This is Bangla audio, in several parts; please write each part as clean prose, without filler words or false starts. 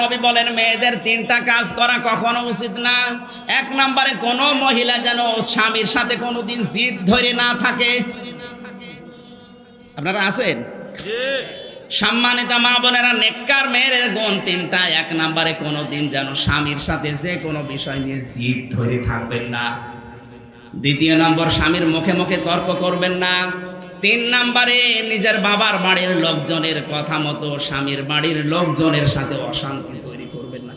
নবী বলেন মেয়েদের 3টা কাজ করা কখনো উচিত না। 1 নম্বরে কোনো মহিলা যেন স্বামীর সাথে কোনোদিন জিদ ধরে না থাকে। আপনারা আছেন? সম্মানিত মা বোনেরা, নেককার মেয়ের গুণ 3টা। 1 নম্বরে কোনোদিন যেন স্বামীর সাথে যে কোনো বিষয় নিয়ে জিদ ধরে থাকবেন না। 2 নম্বর, স্বামীর মুখে মুখে তর্ক করবেন না। 3 নম্বরে নিজের বাবার বাড়ির লোকজনের কথা মতো স্বামীর বাড়ির লোকজনের সাথে অশান্তি তৈরি করবেন না।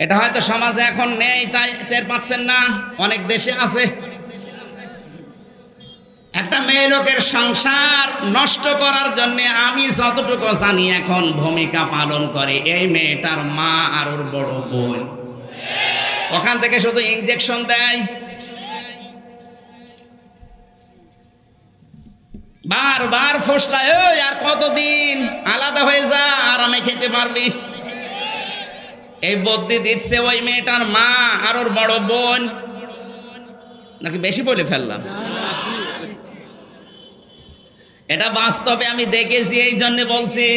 এটা হয়তো সমাজে এখন নেই, তাই টের পাচ্ছেন না, অনেক দেশে আছে। একটা মেয়ে লোকের সংসার নষ্ট করার জন্য আমি যতটুকু জানি এখন ভূমিকা পালন করে এই মেয়েটার মা আর ওর বড় বোন। ওখান থেকে শুধু ইনজেকশন দেয়, বারবার ফসলায়, ওই আর কতদিন আলাদা হয়ে যা, আরামে খেতে পারবি। এই বুদ্ধি দিচ্ছে ওই মেয়েটার মা আর ওর বড় বোন। নাকি বেশি বলে ফেললাম? এটা বাস্তবে আমি দেখেছি, এই জন্য বলছি।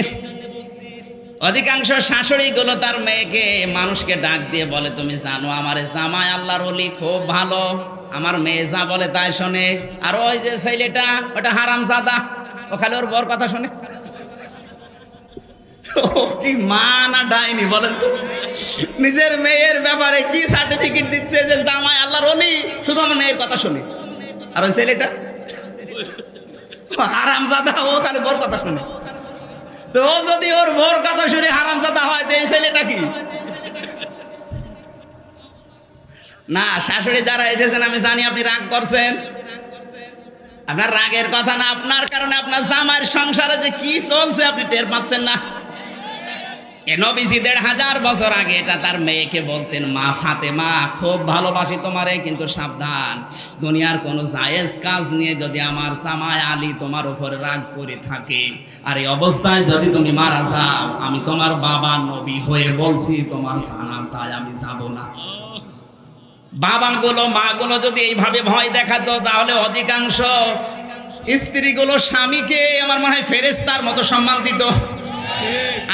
অধিকাংশ শাশুড়ি গুলো তার মেয়েকে মানুষকে ডাক দিয়ে বলে, তুমি জানো আমার জামাই আল্লাহর ওলি খুব ভালো, আমার মেয়ে যা বলে তাই শোনে। আর ওই যে ছেলেটা ওটা হারামজাদা, ও খালি ওর বর কথা শোনে। ও কি মা না ডাইনি বলেন তো? নিজের মেয়ের ব্যাপারে কি সার্টিফিকেট দিচ্ছে যে জামাই আল্লাহর ওলি, শুধু আমার মেয়ের কথা শুনি। আর ওই ছেলেটা হারামজাদা, ও খালি বর কথা শুনে। তো ও যদি ওর বর কথা শুনে হারামজাদা হয়, তো এই ছেলেটা কি? না, শাশুড়ি যারা এসেছেন আমি জানি আপনি রাগ করছেন। আপনার রাগের কথা না, আপনার কারণে আপনার জামাইয়ের সংসারে যে কি চলছে আপনি টের পাচ্ছেন না। এ নবীজি 1500 বছর আগে এটা তার মেয়েকে বলতেন, মা ফাতেমা খুব ভালোবাসি তোমারে, কিন্তু সাবধান, দুনিয়ার কোনো জায়েজ কাজ নিয়ে যদি আমার জামাই আলী তোমার উপরে রাগ করে থাকে, আর এই অবস্থায় যদি তুমি মারা যাও, আমি তোমার বাবা নবী হয়ে বলছি তোমার জানাজায় আমি যাব না। বাবাগুলো মাগুলো যদি এইভাবে ভয় দেখাতো, তাহলে অধিকাংশ স্ত্রীগুলো স্বামীকে আমার মনে হয় ফেরেশতার মতো সম্মান দিত।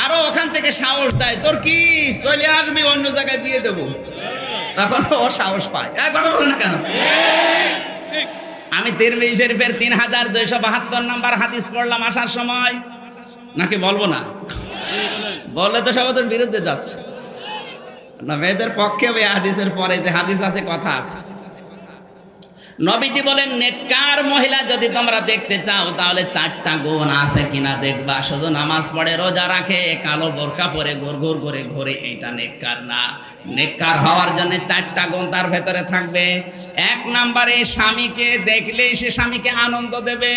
আরো ওখান থেকে সাহস দেয়, তোর কি চলে আসবি, অন্য জায়গায় বিয়ে দেবো। তখন ও সাহস পায়। কথা বলে না কেন? আমি তিরমিজি শরীফের 3272 নম্বর হাদিস পড়লাম আসার সময়। নাকি বলবো না? বললে তো সব তোর বিরুদ্ধে যাচ্ছে না। মেয়েদের পক্ষে ওই হাদিসের পরে যে হাদিস আছে, কথা আছে। নবীজি বলেন, নেককার মহিলা যদি তোমরা দেখতে চাও তাহলে 4টা গুণ আছে কিনা দেখবা। শুধু নামাজ পড়ে, রোজা রাখে, কালো বোরকা পরে ঘুরঘুর করে ঘোরে, এইটা নেককার না। নেককার হওয়ার জন্য 4টা গুণ তার ভেতরে থাকবে। 1 নম্বরে, স্বামীকে দেখলেই সে স্বামীকে আনন্দ দেবে।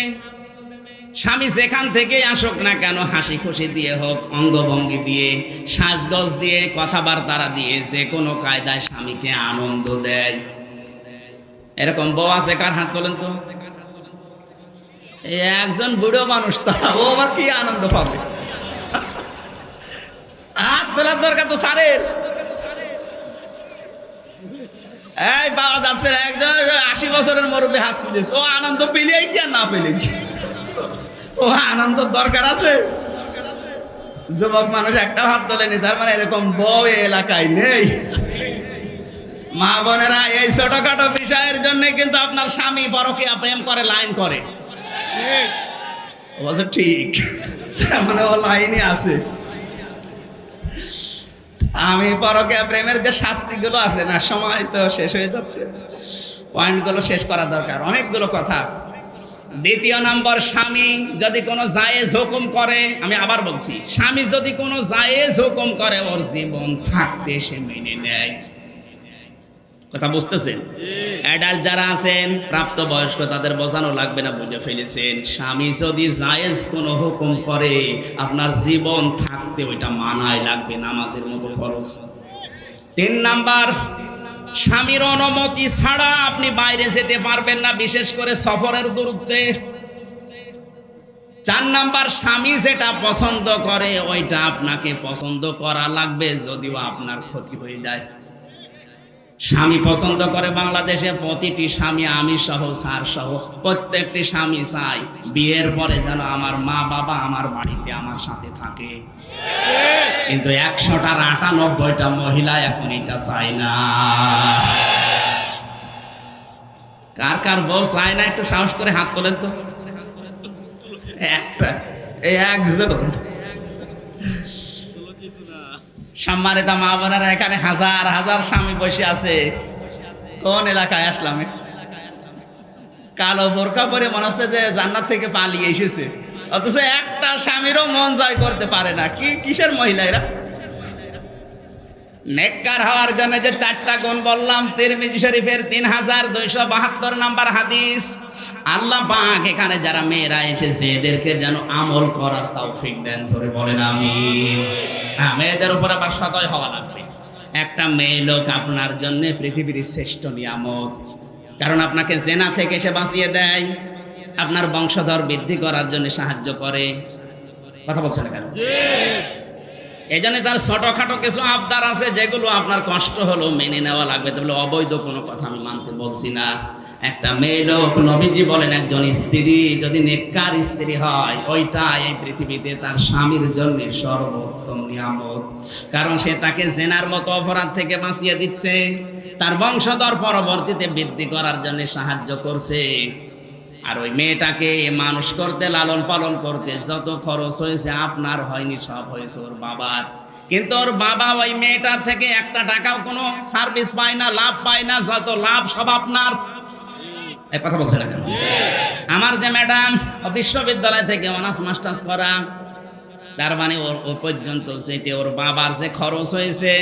স্বামী যেখান থেকে আসুক না কেন, হাসি খুশি দিয়ে হোক, অঙ্গভঙ্গি দিয়ে, সাজগজ দিয়ে, কথাবার্তা দিয়ে, যে কোনো কায়দায় স্বামীকে আনন্দ দেয়। এরকম বউ আছে কার? হাত তোলেন তো। একজন বুড়ো মানুষ, তারা ও আবার কি আনন্দ পাবে? হাত তোলার দরকার তো স্যারের। এই বাবা যাচ্ছে, একজন 80 বছরের মুরব্বী হাত তুলেছে, ও আনন্দ পেলেই কি আর না পেলে কি? ও আনন্দ দরকার আছে। যুবক মানুষ একটা হাত তোলেনি, তার মানে এরকম বউ এলাকায় নেই। মা বোনেরা, এই ছোটখাটো বিষয়ের জন্য কিন্তু আপনার স্বামী পরকীয়া প্রেম করে, লাইন করে। অবশ্য ঠিক, মানে ও লাইনে আছে। আমি পরকীয়া প্রেমের যে শাস্তিগুলো আছে না, সময় তো শেষ হয়ে যাচ্ছে, পয়েন্টগুলো শেষ করা দরকার, অনেকগুলো কথা আছে। 2 নম্বর, স্বামী যদি কোনো জায়েজ হুকুম করে, আমি আবার বলছি, স্বামী যদি কোনো জায়েজ হুকুম করে, ওর জীবন থাকতে সে মেনে নেয়। কথা বুঝতেছেন? অ্যাডাল্ট যারা আছেন, প্রাপ্তবয়স্ক, তাদের বোঝানো লাগবে না, বুঝে ফেলেছেন। স্বামী যদি জায়েজ কোনো হুকুম করে, আপনার জীবন থাকতে ওইটা মানায় লাগবে, নামাজের মতো ফরজ। 3 নাম্বার, স্বামীর অনুমতি ছাড়া আপনি বাইরে যেতে পারবেন না, বিশেষ করে সফরের দূরত্বে। 4 নাম্বার, স্বামী যেটা পছন্দ করে ওইটা আপনাকে পছন্দ করা লাগবে, যদিও আপনার ক্ষতি হয়ে যায়। স্বামী পছন্দ করে বাংলাদেশে প্রতিটি স্বামী, আমি সহ, স্যার সহ, প্রত্যেকটি স্বামী চাই বিয়ের পরে যেন আমার মা বাবা আমার বাড়িতে আমার সাথে থাকে। কিন্তু 100টার 98টা মহিলা এখন এটা চায় না। কার কার বউ চায় না একটু সাহস করে হাত তোলেন তো। একটা এই একজন। সম্মানিত মা বোনেরা, এখানে হাজার হাজার স্বামী বসে আছে। কোন এলাকায় আসলাম? কালো বোরকা পরে মনে হচ্ছে যে জান্নাত থেকে পালিয়ে এসেছে, অথচ একটা স্বামীরও মন জয় করতে পারে না। কিসের মহিলা এরা? নেককার হওয়ার জন্য যে 4টা গুণ বললাম, তিরমিজি শরীফের 3272 নাম্বার হাদিস। আল্লাহ পাক এখানে যারা মেয়েরা এসেছে এদেরকে যেন আমল করার তৌফিক দেন, জোরে বলেন আমিন। হ্যাঁ, মেয়েদের উপর আবার সদয় হওয়া লাগবে। একটা মেয়ে লোক আপনার জন্য পৃথিবীর শ্রেষ্ঠ নিয়ামত, কারণ আপনাকে জেনা থেকে সে বাঁচিয়ে দেয়, আপনার বংশধর বৃদ্ধি করার জন্য সাহায্য করে। কথা বলছেন কেন? এই জন্য তার ছোটখাটো কিছু আবদার আছে যেগুলো আপনার কষ্ট হলো মেনে নেওয়া লাগবে, তবে অবৈধ কোনো কথা আমি মানতে বলছি না। একটা মেয়ে লোক, নবীজি বলেন একজন স্ত্রী যদি নেককার স্ত্রী হয়, ওইটা এই পৃথিবীতে তার স্বামীর জন্য সর্বোত্তম নিয়ামত, কারণ সে তাকে জেনার মতো অপরাধ থেকে বাঁচিয়ে দিচ্ছে, তার বংশধর পরবর্তীতে বৃদ্ধি করার জন্য সাহায্য করছে। আর ওই মেয়েটাকে মানুষ করতে, লালন পালন করতে যত খরচ হয়েছে আপনার হয়নি, সব হয়েছে ওর বাবার। কিন্তু ওর বাবা ওই মেয়েটার থেকে 1টা টাকাও কোনো সার্ভিস পায় না, লাভ পায় না, যত লাভ সব আপনার। এই কথা বলছে না কেন? আমার যে ম্যাডাম বিশ্ববিদ্যালয় থেকে অনার্স মাস্টার্স করা, তার মানে ওর পর্যন্ত যেতে ওর বাবার যে খরচ হয়েছে,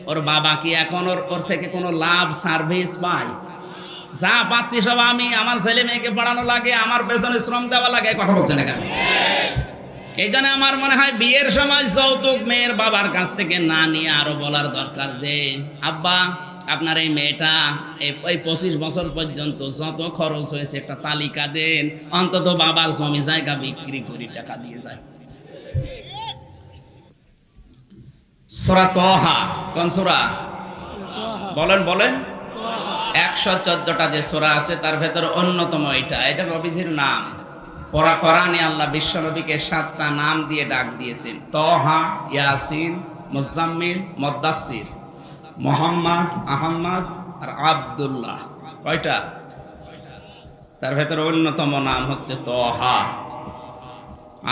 ওর বাবা কি এখন ওর থেকে কোনো লাভ সার্ভিস পায়? যা পাচ্ছি সব আমি, আমার ছেলে মেয়েকে পড়ানো লাগে, আমার পেছনে শ্রম দেওয়া লাগে। কথা বলছে না কেন? এই জন্য আমার মনে হয় বিয়ের সময় যৌতুক মেয়ের বাবার কাছ থেকে না নিয়ে আরো বলার দরকার যে আব্বা আপনার এই মেয়েটা এই 25 বছর পর্যন্ত যত খরচ হয়েছে একটা তালিকা দেন, অন্তত বাবার জমি জায়গা বিক্রি করে টাকা দিয়ে যায়। সূরা তাহা, কোন সূরা? বলেন বলেন। 114টা যে সূরা আছে তার ভেতর অন্যতম এটা নবীজির নাম। কোরআনে আল্লাহ বিশ্ব নবীকে 7টা নাম দিয়ে ডাক দিয়েছেন: তাহা, ইয়াসিন, মুজাম্মিল, মুদ্দাসসির, মুহাম্মদ, আহমদ আর আব্দুল্লাহ। কয়টা? তার ভেতর অন্যতম নাম হচ্ছে তাহা।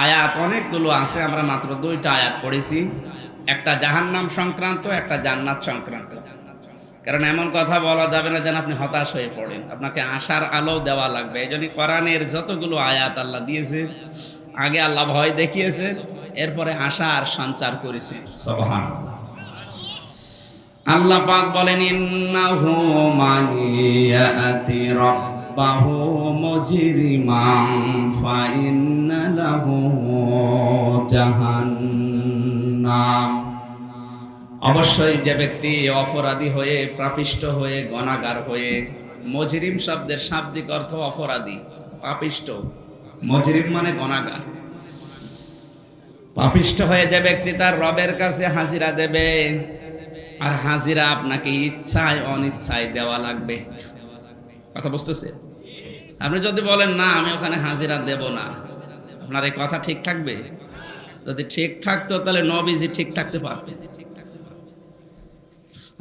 আয়াত অনেকগুলো আছে, আমরা মাত্র 2টা আয়াত পড়েছি। একটা জাহান্নাম সংক্রান্ত, একটা জান্নাত সংক্রান্ত। কারণ এমন কথা বলা যাবে না যেন আপনি হতাশ হয়ে পড়েন, আপনাকে আশার আলো দেওয়া লাগবে। এই জন্য কোরআনের যতগুলো আয়াত আল্লাহ দিয়েছে, আগে আল্লাহ ভয় দেখিয়েছে, এরপরে আশার সঞ্চার করেছে। সুবহানাল্লাহ। আল্লাহ পাক বলেন ইন্নাহু মান ইয়াতি রাব্বাহু মুজরিমান ফাইন্না লাহু জাহান্নাম। অবশ্যই যে ব্যক্তি অপরাধী হয়ে, পাপিষ্ঠ হয়ে, গুনাহগার হয়ে, মুজরিম শব্দের শাব্দিক অর্থ অপরাধী, পাপিষ্ঠ। মুজরিম মানে গুনাহগার। পাপিষ্ঠ হয়ে যে ব্যক্তি তার রবের কাছে হাজিরা দেবে, আর হাজিরা আপনাকে ইচ্ছায় অনিচ্ছায় দেওয়া লাগবে। কথা বুঝতেছে? আপনি যদি বলেন না আমি ওখানে হাজিরা দেব না, আপনার এই কথা ঠিক থাকবে? যদি ঠিক থাকতো তাহলে নবীজি ঠিক থাকতে পারতেন।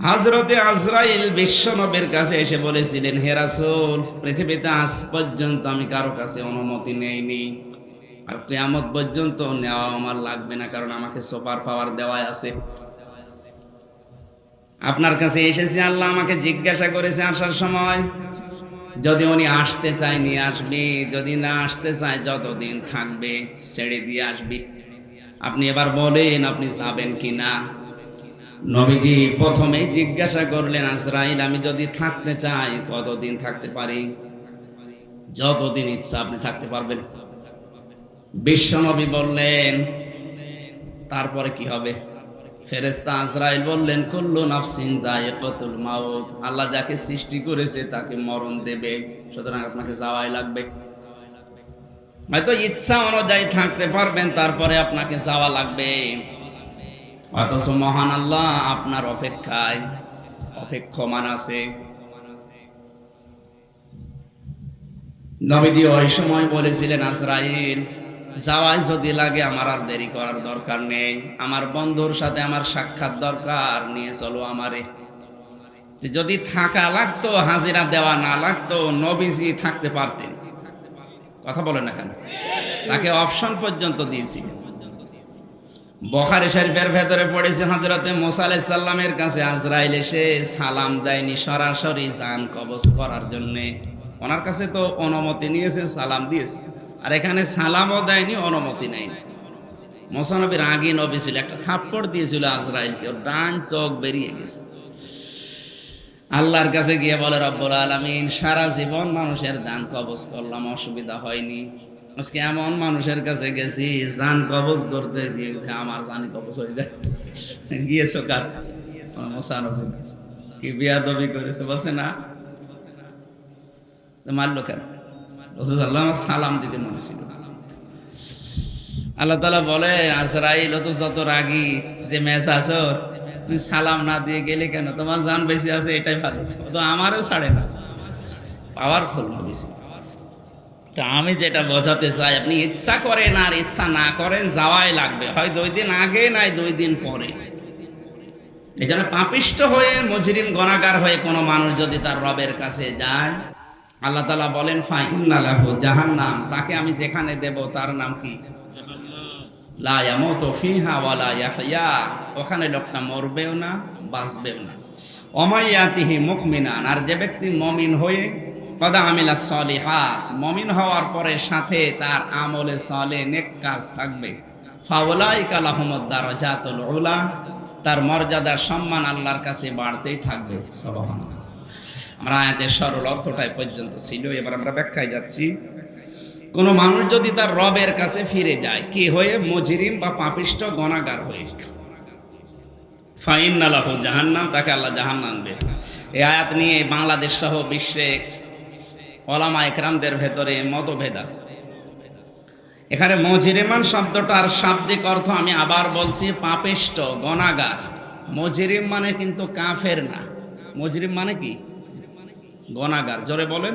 হযরতে আজরাইল বিশ্ব নবীর কাছে এসে বলেছিলেন, হে রাসূল, পৃথিবীতে আজ পর্যন্ত আমি কারো কাছে অনুমতি নেইনি, আর কিয়ামত পর্যন্ত নেওয়া আমার লাগবে না, কারণ আমাকে সুপার পাওয়ার দেওয়া আছে। আপনার কাছে এসেছি, আল্লাহ আমাকে জিজ্ঞাসা করেছে আসার সময়, যদি উনি আসতে চায় নিয়ে আসবি, যদি না আসতে চায় যতদিন থাকবে ছেড়ে দিয়ে আসবি। আপনি এবার বলেন আপনি যাবেন কিনা? নবীজি প্রথমেই জিজ্ঞাসা করলেন, আজরাইল আমি যদি থাকতে চাই কতদিন থাকতে পারি? যতদিন ইচ্ছা আপনি থাকতে পারবেন। বিশ্ব নবী বললেন, তারপরে কি হবে? ফেরেশতা আজরাইল বললেন, কুল্লু নাফসিন যায়িকাতুল মাউত, আল্লাহ যাকে সৃষ্টি করেছে তাকে মরণ দেবে, সুতরাং আপনাকে যাওয়াই লাগবে। হয়তো ইচ্ছা অনুযায়ী থাকতে পারবেন, তারপরে আপনাকে যাওয়া লাগবে। অথচ মহান আল্লাহ আপনার অপেক্ষায় অপেক্ষমান আছে। নবীজি ওই সময় বলেছিলেন, আজরাইল যাওয়াই যদি লাগে আমার আর দেরি করার দরকার নেই, আমার বন্ধুর সাথে আমার সাক্ষাৎ দরকার, নিয়ে চলো আমারে। যদি থাকা লাগতো, হাজিরা দেওয়া না লাগতো, নবীজি থাকতে পারতেন। কথা বলেন না কেন? তাকে অপশন পর্যন্ত দিয়েছি। বুখারী শরীফের ভেতরে পড়েছে হযরতে মুসা আলাইহিস সালামের কাছে আজরাইল এসে সালাম দেয়নি, সরাসরি জান কবজ করার জন্য। ওনার কাছে তো অনুমতি নিয়েছে, সালাম দিয়েছে, আর এখানে সালামও দেয়নি, অনুমতি নেয়নি। মুসা নবীর আগে নবী ছিল, একটা থাপ্পড় দিয়েছিল আজরাইলকে, ওর ডান চোখ বেরিয়ে গেছে। আল্লাহর কাছে গিয়ে বলে, রব্বুল আলামিন, সারা জীবন মানুষের জান কবজ করলাম, অসুবিধা হয়নি। আজকে এমন মানুষের কাছে গেছি, জান কবজ করতে গিয়ে আমার জানি কবজ হয়ে যায়। গিয়েছো কার কাছে? মুসা নবীর কাছে। কি বিয়াদবি করেছে? বলছে না। মারলো কেন? বলছে আল্লাহ আমার সালাম দিতে মনে ছিল। আল্লাহ তাআলা বলে, আজরাইল তো যত রাগী, যে মেজাজ ওর, তুমি সালাম না দিয়ে গেলে কেন? তোমার জান বেশি আছে, এটাই ভালো। তো আমারও ছাড়ে না, পাওয়ারফুল নবী। তা আমি যেটা বোঝাতে চাই, আপনি ইচ্ছা করেন আর ইচ্ছা না করেন, যাওয়াই লাগবে, হয় 2 দিন আগে নাই 2 দিন পরে। এখানে পাপিষ্ট হয়ে, মুজরিম গুনাহগার হয়ে কোনো মানুষ যদি তার রবের কাছে যায়, আল্লাহ তাআলা বলেন ফাইন্না লাহু জাহান্নাম, তাকে আমি যেখানে দেব তার নাম কি? লা ইয়ামুতু ফিহা ওয়া লা ইয়াহইয়া, ওখানে লোকটা মরবেও না, বাঁচবেও না। ওমাইয়াতিহি মুমিনান, আর যে ব্যক্তি মুমিন হয়ে কদ আমিলা সলিহাত, মুমিন হওয়ার পরে সাথে তার আমলে সালেহ নেক কাজ থাকবে, ফাউলাইকা লাহুমুদ দারাজাতুল উলা, তার মর্যাদা সম্মান আল্লাহর কাছে বাড়তেই থাকবে। সুবহানাল্লাহ। আমরা আয়াতের সরল অর্থটাই পর্যন্ত ছিল, এবার আমরা ব্যাখ্যায় যাচ্ছি। কোন মানুষ যদি তার রবের কাছে ফিরে যায়, কি হয়ে? মুজরিম বা পাপিষ্ট গুনাহগার হয়ে, ফাইন্না লাহু জাহান্নাম, তাকে আল্লাহ জাহান্নাম দেবে। এই আয়াত নিয়ে বাংলাদেশ সহ বিশ্বে ওলামা একরামদের ভেতরে মতভেদ আছে। এখানে মুজরিমান শব্দটার শাব্দিক অর্থ আমি আবার বলছি, পাপিষ্ট গুনাহগার। মুজরিম মানে কিন্তু কাফের না, মুজরিম মানে কি? গুনাহগার। জোরে বলেন।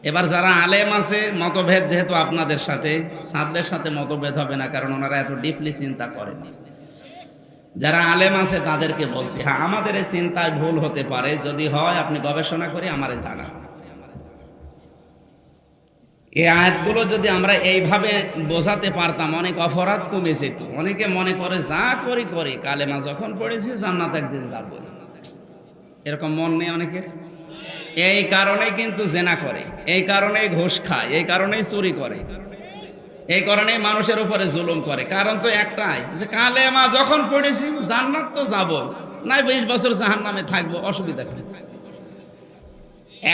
এবার যারা আলেম আছে, মতভেদ যেহেতু আপনাদের সাথে, সাদদের সাথে মতভেদ হবে না, কারণ ওনারা এত ডিপলি চিন্তা করেন। যারা আলেম আছে তাদেরকে বলছি, হ্যাঁ আমাদের এই চিন্তায় ভুল হতে পারে, যদি হয় আপনি গবেষণা করে আমারে জানান। এই আয়াতগুলো যদি আমরা এইভাবে বোঝাতে পারতাম, অনেক অপরাধ কমে যেত। অনেকে মনে করে যা করি করি, কালেমা যখন পড়েছি জান্নাত একদিন যাব, এরকম মন নেই অনেকের। এই কারণেই কিন্তু জেনা করে, এই কারণেই ঘুষ খায়, এই কারণেই চুরি করে, এই কারণেই মানুষের উপরে জুলুম করে। কারণ তো একটাই, যে কালেমা যখন পড়েছি জান্নাত তো যাব, নাই 20 বছর জাহান্নামে থাকবো, অসুবিধা কি?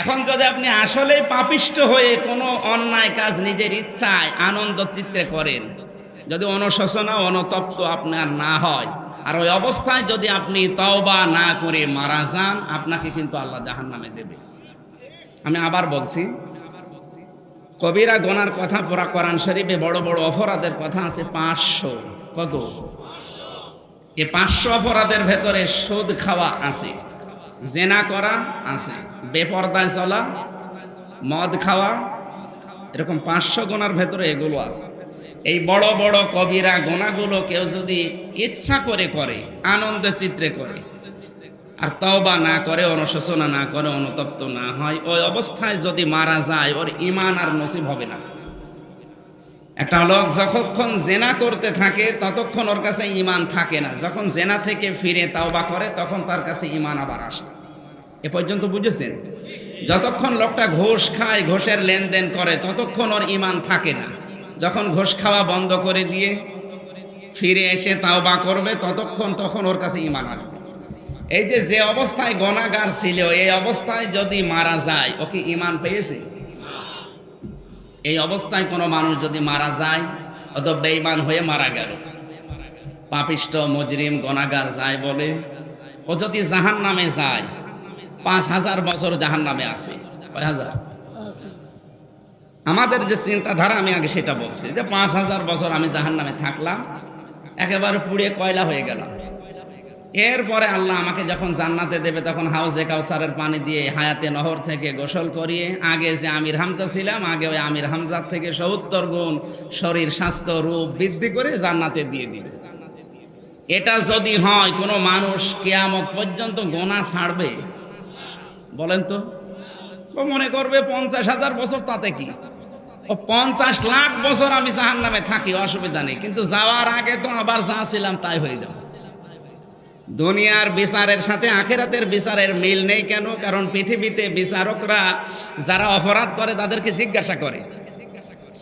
এখন যদি আপনি আসলেই পাপিষ্ট হয়ে কোনো অন্যায় কাজ নিজের ইচ্ছায় আনন্দ চিত্তে করেন, যদি অনুশোচনা অনুতপ্ত আপনার না হয়, আর ওই অবস্থায় যদি আপনি তওবা না করে মারা যান, আপনাকে কিন্তু আল্লাহ জাহান্নামে দেবে। আমি আবার বলছি, কবিরা গুনার কথা পড়া কোরআন শরীফে বড় বড় অপরাধের কথা আছে 500। কত? এই 500 অপরাধের ভেতরে সুদ খাওয়া আছে, জেনা করা আছে, বেপরদায় চলা, মদ খাওয়া, এরকম 500 গুনার ভেতরে এগুলো আছে। এই বড় বড় কবিরা গুনাহগুলো কেউ যদি ইচ্ছা করে করে, আনন্দ চিত্রে করে, আর তওবা না করে, অনুশোচনা না করে, অনুতপ্ত না হয়, ওই অবস্থায় যদি মারা যায়, ওর ঈমান আর নসিব হবে না। একটা লোক যতক্ষণ জেনা করতে থাকে ততক্ষণ ওর কাছে ঈমান থাকে না, যখন জেনা থেকে ফিরে তওবা করে তখন তার কাছে ঈমান আবার আসে। এ পর্যন্ত বুঝেছেন? যতক্ষণ লোকটা ঘুষ খায়, ঘুষের লেনদেন করে, ততক্ষণ ওর ঈমান থাকে না। যখন ঘুষ খাওয়া বন্ধ করে দিয়ে ফিরে এসে তওবা করবে, তখন ওর কাছে ঈমান আসবে। এই যে অবস্থায় গুনাহগার ছিল, এই অবস্থায় যদি মারা যায়, ও কি ঈমান পেয়েছে? এই অবস্থায় কোনো মানুষ যদি মারা যায়, অত বেঈমান হয়ে মারা গেল, পাপিষ্ট মুজরিম গুনাহগার যায় বলে, ও যদি জাহান্নামে যায়, 5000 বছর জাহান্নামে আছে। কয় হাজার? আমাদের যে চিন্তাধারা, আমি আগে সেটা বলছি, যে 5000 বছর আমি জাহান্নামে থাকলাম, একেবারে পুড়ে কয়লা হয়ে গেলাম। এরপরে আল্লাহ আমাকে যখন জান্নাতে দেবে তখন হাউজে কাউসারের পানি দিয়ে হায়াতে নহর থেকে গোসল করিয়ে, আগে যে আমির হামজা ছিলাম, আগে ওই আমির হামজার থেকে ৭০ গুণ শরীর স্বাস্থ্য রূপ বৃদ্ধি করে জান্নাতে দিয়ে দিবে। এটা যদি হয়, কোনো মানুষ কিয়ামত পর্যন্ত গোনা ছাড়বে? বলেন তো। ও মনে করবে ৫০,০০০ বছর, তাতে কি, ও ৫০ লাখ বছর আমি জাহান্নামে থাকি, অসুবিধা নেই, কিন্তু যাওয়ার আগে তো আবার যা ছিলাম তাই হয়ে যাবে। দুনিয়ার বিচারের সাথে আখিরাতের বিচারের মিল নেই কেন? কারণ পৃথিবীতে বিচারকরা যারা অপরাধ করে তাদেরকে জিজ্ঞাসা করে,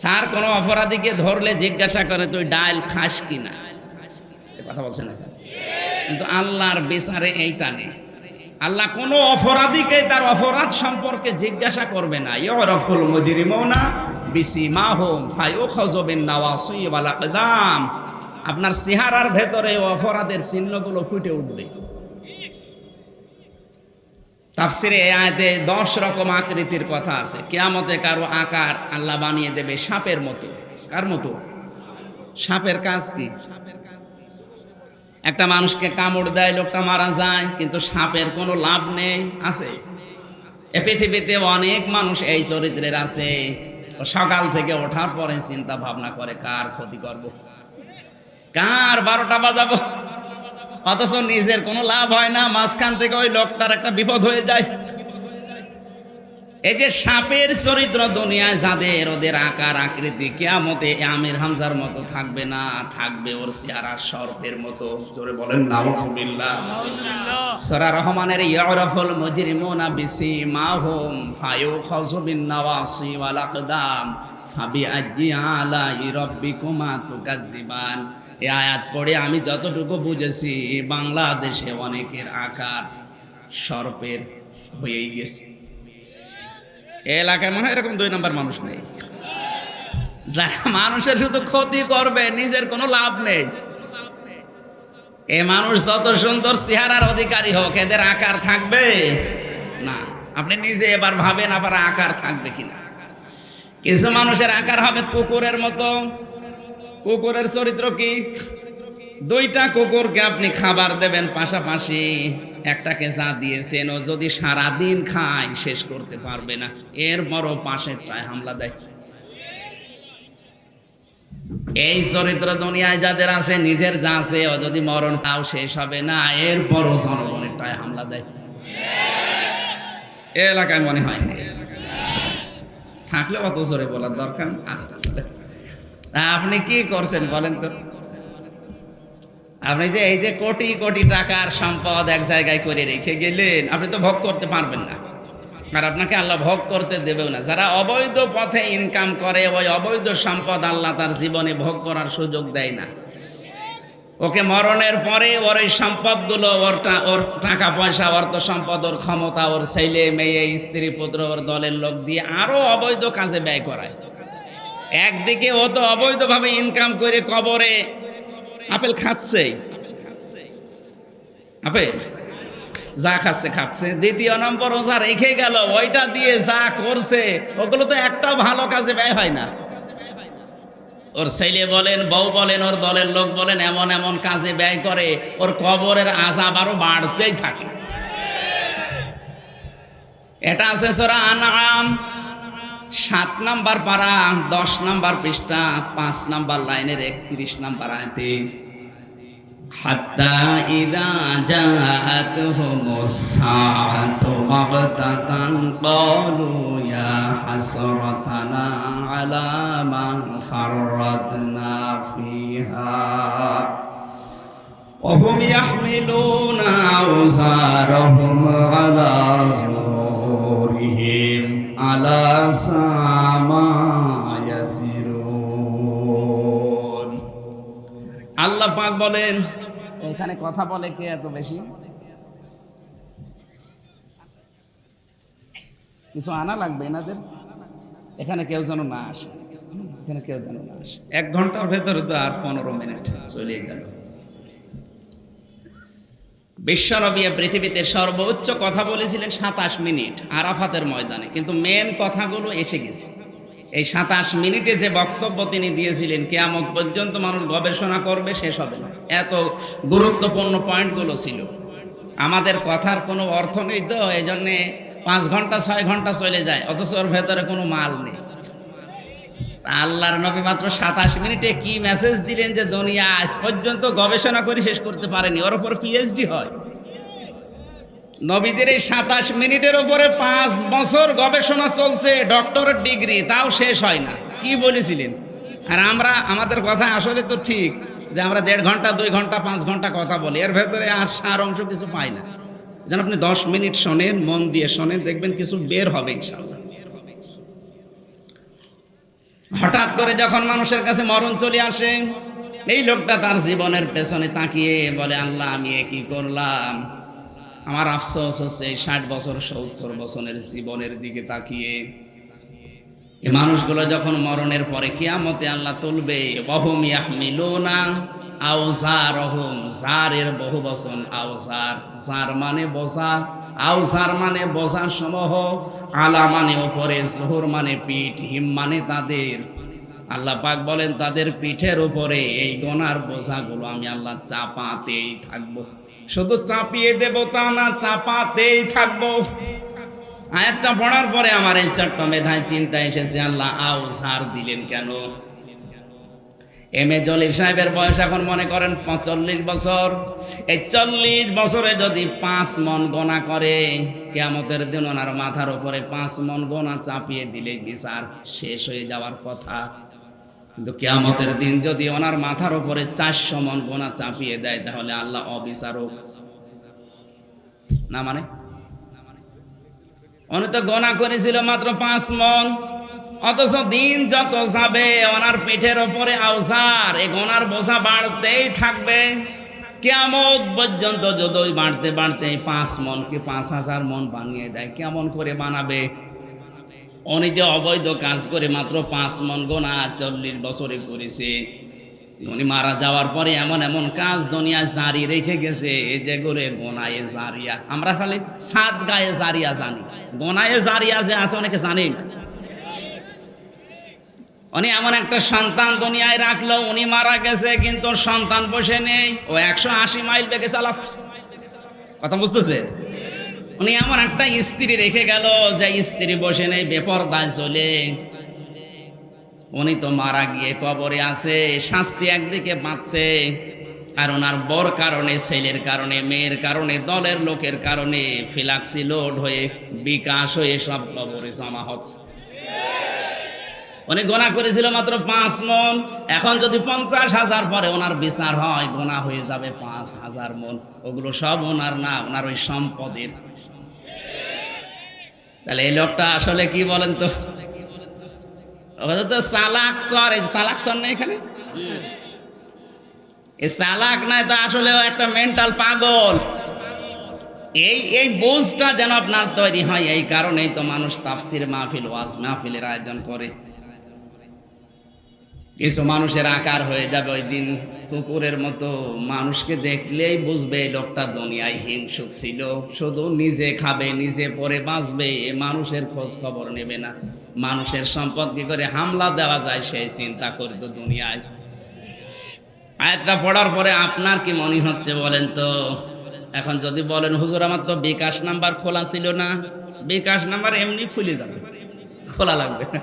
স্যার কোনো অপরাধীকে ধরলে জিজ্ঞাসা করে তুই ডাল খাস কিনা, কথা বলছেন না। কিন্তু আল্লাহর বিচারে এইটা নেই। আল্লাহ কোনো অপরাধীকে তার অপরাধ সম্পর্কে জিজ্ঞাসা করবে না। ইউরাফুল মুজরিমুনা বিসিমাহুম ফায়ুখাযু বিন নাওয়াসি ওয়াল আকদাম। আপনার চেহারার ভেতরে অপরাধের চিহ্নগুলো ফুটে উঠবে। তাফসিরে এই আয়াতে 10 রকম আকৃতির কথা আছে। কিয়ামতে কারো আকার আল্লাহ বানিয়ে দেবে সাপের মতো। কার মতো? সাপের কাজ কি? একটা মানুষকে কামড় দেয়, লোকটা মারা যায়, কিন্তু সাপের কোনো লাভ নেই। আছে এ পৃথিবীতে অনেক মানুষ এই চরিত্রের আছে। সকাল থেকে ওঠার পরে চিন্তা ভাবনা করে কার ক্ষতি করব, কার 12টা বাজাবো, অথচ নিজের কোনো লাভ হয় না। মাঝখান থেকে ওই লোকটার একটা বিপদ হয়ে যায়। এই যে সাপের চরিত্র দুনিয়ায় যাদের, ওদের আকার আকৃতি কিয়ামতে আমির হামজার মতো থাকবে না, থাকবে ওর চেহারা সর্পের মতো। জোরে বলেন নাউজুবিল্লাহ। সূরা রহমানের ইউরাফুল মুজরিমুনা বিসিমাহুম ফায়ুখাযু বিন নাওয়াসি ওয়াল আকদাম ফাবিআইয়ি আলাই রাব্বিকুমা তুকাদ্দিবান। এই আয়াত পড়ে আমি যতটুকু বুঝেছি, বাংলাদেশে অনেকের আকার সর্পের হয়েই গেছে। এলাকায় মনে হয় এরকম 2 নম্বর মানুষ নেই, যারা মানুষের শুধু ক্ষতি করবে, নিজের কোনো লাভ নেই। এ মানুষ যত সুন্দর চেহারার অধিকারী হোক, এদের আকার থাকবে না। আপনি নিজে এবার ভাবেন আবার আকার থাকবে কিনা। কিছু মানুষের আকার হবে কুকুরের মতো। কুকুরের চরিত্র কি? 2টা কুকুরকে আপনি খাবার দেবেন পাশাপাশি, একটাকে যা দিয়েছেন ও যদি সারাদিন খায় শেষ করতে পারবে না, এরপরও পাশেরটায় হামলা দেয়। এই চরিত্র দুনিয়ায় যাদের আছে, নিজের যা আছে ও যদি মরণ তাও শেষ হবে না, এরপরও জনগণেরটায় হামলা দেয়। এ এলাকায় মনে হয় না, থাকলে অত জোরে বলার দরকার আসতে। আপনি কি করছেন বলেন তো? আপনি যে এই যে কোটি কোটি টাকার সম্পদ এক জায়গায় করে রেখে গেলেন, আপনি তো ভোগ করতে পারবেন না, আর আপনাকে আল্লাহ ভোগ করতে দেবেও না। যারা অবৈধ পথে ইনকাম করে, ওই অবৈধ সম্পদ আল্লাহ তার জীবনে ভোগ করার সুযোগ দেয় না। ওকে মরণের পরে ওর এই সম্পদগুলো, ওর টাকা পয়সা, অর্থ সম্পদ, ওর ক্ষমতা, ওর ছেলে মেয়ে, স্ত্রী পুত্র, ওর দলের লোক দিয়ে আরো অবৈধ কাজে ব্যয় করায়। একদিকে ও তো অবৈধভাবে ইনকাম করে কবরে আপেল খাচ্ছে, আপেল যা খাচ্ছে। দ্বিতীয় নম্বর, ও যা রেখে গেল ওইটা দিয়ে যা করছে, ওগুলো তো একটাও ভালো কাজে ব্যয় হয় না। ওর ছেলে বলেন, বউ বলেন, ওর দলের লোক বলেন, এমন এমন কাজে ব্যয় করে, ওর কবরের আযাব আরো বাড়তেই থাকে। এটা আছে সূরা আনআম 7 নম্বর পারা 10 নম্বর পৃষ্ঠা 5 নম্বর লাইনের 31 নম্বর আয়াতে, হাত্তা ইযা জাআতুহুমুস সাআতু বাগতাতান ক্বালু ইয়া হাসরাতানা আলা মা ফাররাতনা ফিহা ওয়া হুম ইয়াহমিলুনা আওযারহুম আলা যুহুরিহিম আলা সামা ইয়াসিরুন। আল্লাহ পাক বলেন, এখানে কথা বলে কে এত বেশি? কিছু আনা লাগবে এনাদের, এখানে কেউ যেন না আসে, এখানে কেউ যেন না আসে। 1 ঘন্টার ভেতরে তো আর 15 মিনিট চলে গেল। বিশ্বনবী পৃথিবীতে সর্বোচ্চ কথা বলেছিলেন 27 মিনিট আরাফাতের ময়দানে, কিন্তু মেন কথাগুলো এসে গেছে। এই 27 মিনিটে যে বক্তব্য তিনি দিয়েছিলেন, কিয়ামত পর্যন্ত মানুষ গবেষণা করবে, শেষ হবে না। এত গুরুত্বপূর্ণ পয়েন্টগুলো ছিল। আমাদের কথার কোনো অর্থ নেই, তো এই জন্যে 5 ঘন্টা 6 ঘন্টা চলে যায়, অথচ ওর ভেতরে কোনো মাল নেই। আল্লাহর নবী মাত্র 27 মিনিটে কি মেসেজ দিলেন যে দুনিয়া আজ পর্যন্ত গবেষণা করে শেষ করতে পারেনি, ওর উপর পিএইচডি হয়। নবীদের এই 27 মিনিটের উপরে 5 বছর গবেষণা চলছে, ডক্টরেট ডিগ্রি, তাও শেষ হয় না। কি বলেছিলেন? আর আমরা, আমাদের কথা আসলে তো ঠিক যে আমরা 1.5 ঘন্টা 2 ঘন্টা 5 ঘন্টা কথা বলি, এর ভেতরে আর সার অংশ কিছু পাই না। যেন আপনি 10 মিনিট শোনেন, মন দিয়ে শোনেন, দেখবেন কিছু বের হবে ইনশাআল্লাহ। হঠাৎ করে যখন মানুষের কাছে মরণ চলে আসে, এই লোকটা তার জীবনের পেছনে তাকিয়ে বলে, আল্লাহ আমি কি করলাম। আমার আফসোস হচ্ছে 60 বছর 70 বছরের জীবনের দিকে তাকিয়ে। এই মানুষগুলো যখন মরণের পরে কিয়ামতে আল্লাহ তুলবে, ওয়াহুম ইয়াহমিলুনা আওজারহুম, জারের বহু বচন আওজার, জার মানে বোঝা, আওজার মানে বোঝা সমূহ, আলা মানে উপরে, জহুর মানে পিঠ, হিম মানে তাদের। আল্লাহ পাক বলেন তাদের পিঠের উপরে এই গোনার বোঝাগুলো আমি আল্লাহ চাপাতেই থাকবো। শুধু চাপিয়ে দেব তা না, চাপাতেই থাকবো। আয়াতটা পড়ার পরে আমার এই ছোট্ট মেধায় চিন্তা এসেছে, আল্লাহ আওজার দিলেন কেন? এম এ জলিল সাহেবের বয়স এখন মনে করেন 45 বছর। এই 40 বছরে যদি 5 মন গোনা করে, কিয়ামতের দিন ওনার মাথার উপরে 5 মন গোনা চাপিয়ে দিলে বিচার শেষ হয়ে যাওয়ার কথা। কিন্তু কিয়ামতের দিন যদি ওনার মাথার উপরে 400 মন গোনা চাপিয়ে দেয়, তাহলে আল্লাহ অবিচারক না? মানে উনি তো গোনা করেছিল মাত্র 5 মন, অথচ দিন যত যাবে ওনার পিঠের উপরে আওজার, এই গোনার বোঝা বাড়তেই থাকবে। কিয়ামত পর্যন্ত যদি বাড়তে বাড়তে 5 মন কি 5000 মন বানিয়ে দেয়, কেমন করে বানাবে? উনি যে অবৈধ কাজ করে মাত্র 5 মন গোনা 40 বছরে করেছে, উনি মারা যাওয়ার পরে এমন এমন কাজ দুনিয়ায় জারি রেখে গেছে, যেগুলো গোনায়ে জারিয়া। আমরা খালি সাদগায়ে জারিয়া জানি, গোনায়ে জারিয়া যে আছে অনেকে জানি না। উনি এমন একটা সন্তান দুনিয়ায় রাখলো, উনি মারা গেছে কিন্তু সন্তান বসে নেই, ও 180 মাইল বেগে চালাচ্ছে। কথা বুঝতেছে? উনি এমন একটা স্ত্রী রেখে গেল যে স্ত্রী বসে নেই, বেপরদায় চলে। উনি তো মারা গিয়ে কবরে আছে, শাস্তি একদিকে পাচ্ছে, আর ওনার বর কারণে, ছেলের কারণে, মেয়ের কারণে, দলের লোকের কারণে ফিলাক্সি লোড হয়ে, বিকাশ হয়ে সব কবরে জমা হচ্ছে। উনি গোনা করেছিল মাত্র 5 মন, এখন যদি 50,000 পরে ওনার বিচার হয়, গোনা হয়ে যাবে 5,000 মন। ওগুলো সব ওনার না, ওনার ওই সম্পদের। তাহলে এই লোকটা আসলে কি বলেন তো? ওটা তো চালাক চর, এই চালাক চর নেই এখানে, এই চালাক নাই তো আসলে একটা মেন্টাল পাগল। এই বোঝটা যেন আপনার তৈরি হয়, এই কারণেই তো মানুষ তাফসির মাহফিল, ওয়াজ মাহফিলের আয়োজন করে। কিছু মানুষের আকার হয়ে যাবে ওই দিন কুকুরের মতো, মানুষকে দেখলেই বুঝবে এই লোকটা দুনিয়ায় হিংসুক ছিল, শুধু নিজে খাবে, নিজে পরে বাঁচবে, মানুষের খোঁজ খবর নেবে না। মানুষের সম্পদ কি করে হামলা দেওয়া যায় সেই চিন্তা করতো দুনিয়ায়। আয়াতটা পড়ার পরে আপনার কি মনে হচ্ছে বলেন তো? এখন যদি বলেন হুজুর আমার তো বিকাশ নাম্বার খোলা ছিল না, বিকাশ নাম্বার এমনি খুলে যাবে, খোলা লাগবে না।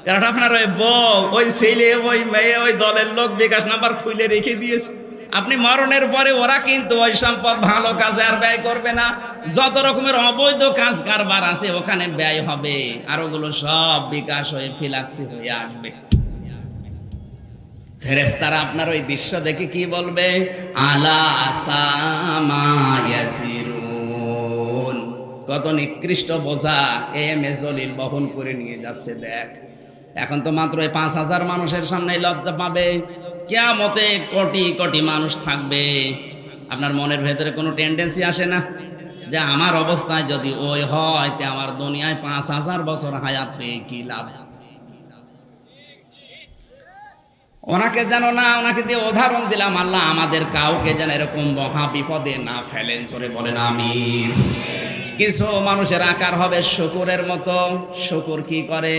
কারণ আপনার ওই বউ, ওই ছেলে, ওই মেয়ে, ওই দলের লোক বিকাশ নাম্বার খুলে রেখে দিয়েছে। আপনি মরণের পরে ওরা কিন্তু ওই সম্পদ ভালো কাজে আর ব্যয় করবে না, যত রকমের অবৈধ কাজ কারবার আছে ওখানে ব্যয় হবে, আর ওগুলো সব বিকাশ হয়ে ফিলাক্সি হয়ে আসবে। ফেরেশতারা আপনার ওই দৃশ্য দেখে কি বলবে? আলা সামা ইয়াসিরুন, কত নিকৃষ্ট বোঝা এম এ জলিল বহন করে নিয়ে যাচ্ছে। দেখ, এখন তো মাত্র 5,000 মানুষের সামনে লজ্জা পাবে, কিয়ামতে কোটি কোটি মানুষ থাকবে। আপনার মনের ভেতরে কোনো টেন্ডেন্সি আসে না যে আমার অবস্থায় যদি ওই হয়, তে আমার দুনিয়ায় 5,000 বছর হায়াত পেয়ে কি লাভ? ওনাকে যেন না, ওনাকে দিয়ে উদাহরণ দিলাম, আল্লাহ আমাদের কাউকে যেন এরকম মহা বিপদে না ফেলেন। সরে বলেন আমিন। কিছু মানুষের আকার হবে শুকুরের মতো। শুকুর কি করে?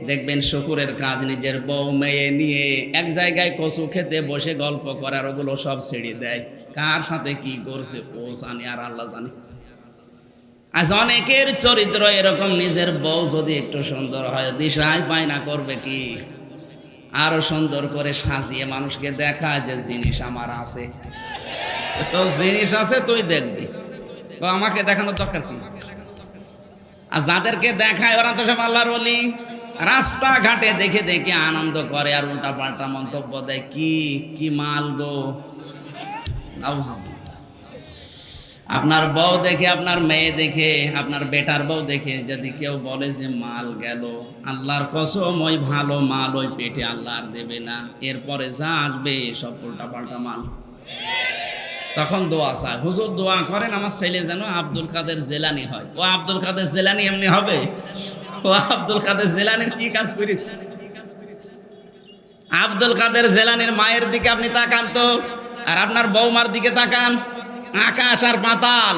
দেখবেন শুকুরের কাজ নিজের বউ মেয়ে নিয়ে এক জায়গায় কচু খেতে বসে গল্প করার ওগুলো সব ছেড়ে দেয়। কার সাথে কি করছে ও জানে আর আল্লাহ জানে। আজ অনেকের চরিত্র এরকম, নিজের বউ যদি একটু সুন্দর হয় দিশায় পায় না, করবে কি আরো সুন্দর করে সাজিয়ে মানুষকে দেখায় যে জিনিস আমার আছে। তো জিনিস আছে তুই দেখবি, তো আমাকে দেখানোর দরকার কি? আর যাদেরকে দেখায় ওরা তো সব আল্লাহর ওলি। রাস্তাঘাটে দেখে দেখে আনন্দ করে আর উল্টা পাল্টা মন্তব্য দেয়। কি কি মাল গো! আপনার বউ দেখে, আপনার মেয়ে দেখে, আপনার বেটার বউ দেখে যদি কেউ বলে যে মাল গেল, আল্লাহর কসম ওই ভালো মাল ওই পেটে আল্লাহ আর দেবে না। এরপরে যা আসবে সব উল্টা পাল্টা মাল। তখন দোয়া চায়, হুজুর দোয়া করেন আমার ছেলে যেন আব্দুল কাদের জেলানি হয়। ও আব্দুল কাদের জেলানি এমনি হবে? ও আব্দুল কাদের জেলানির কি কাজ করেছে? আব্দুল কাদের জেলানির মায়ের দিকে আপনি তাকান তো, আর আপনার বৌমার দিকে তাকান, আকাশ আর পাতাল।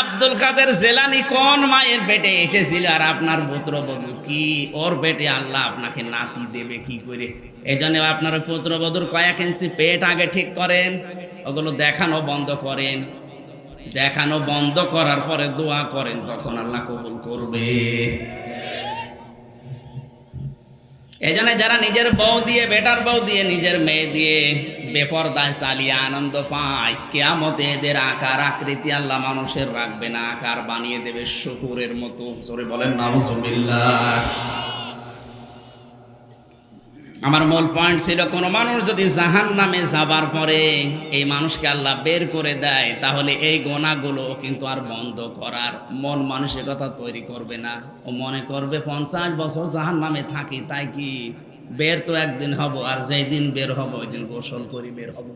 আব্দুল কাদের জেলানি কোন মায়ের পেটে এসেছিল, আর আপনার পুত্রবধূ কি ওর পেটে আল্লাহ আপনাকে নাতি দেবে কি করে? এই জন্য আপনার পুত্রবধূর কয়েক ইঞ্চি পেট আগে ঠিক করেন, ওগুলো দেখানো বন্ধ করেন। দেখানো বন্ধ করার পরে দোয়া করেন, তখন আল্লাহ কবুল করবে। এই জন্য যারা নিজের বউ দিয়ে, বেটার বউ দিয়ে, নিজের মেয়ে দিয়ে বেপরদায় চালিয়ে আনন্দ পায়, কিয়ামতে এদের আকার আকৃতি আল্লাহ মানুষের রাখবে না, আকার বানিয়ে দেবে শুকুরের মতো। জোরে বলেন নাউজুবিল্লাহ। আমার মূল পয়েন্ট ছিল, কোন মানুষ যদি জাহান্নামে যাবার পরে এই মানুষকে আল্লাহ বের করে দেয়, তাহলে এই গোনাগুলো কিন্তু আর বন্ধ করার মন মানসিকতা তৈরি করবে না। ও মনে করবে 50 বছর জাহান্নামে থাকি, তাই কি বের তো একদিন হব, আর যেই দিন বের হব ওই দিন গোসল করি বের হব।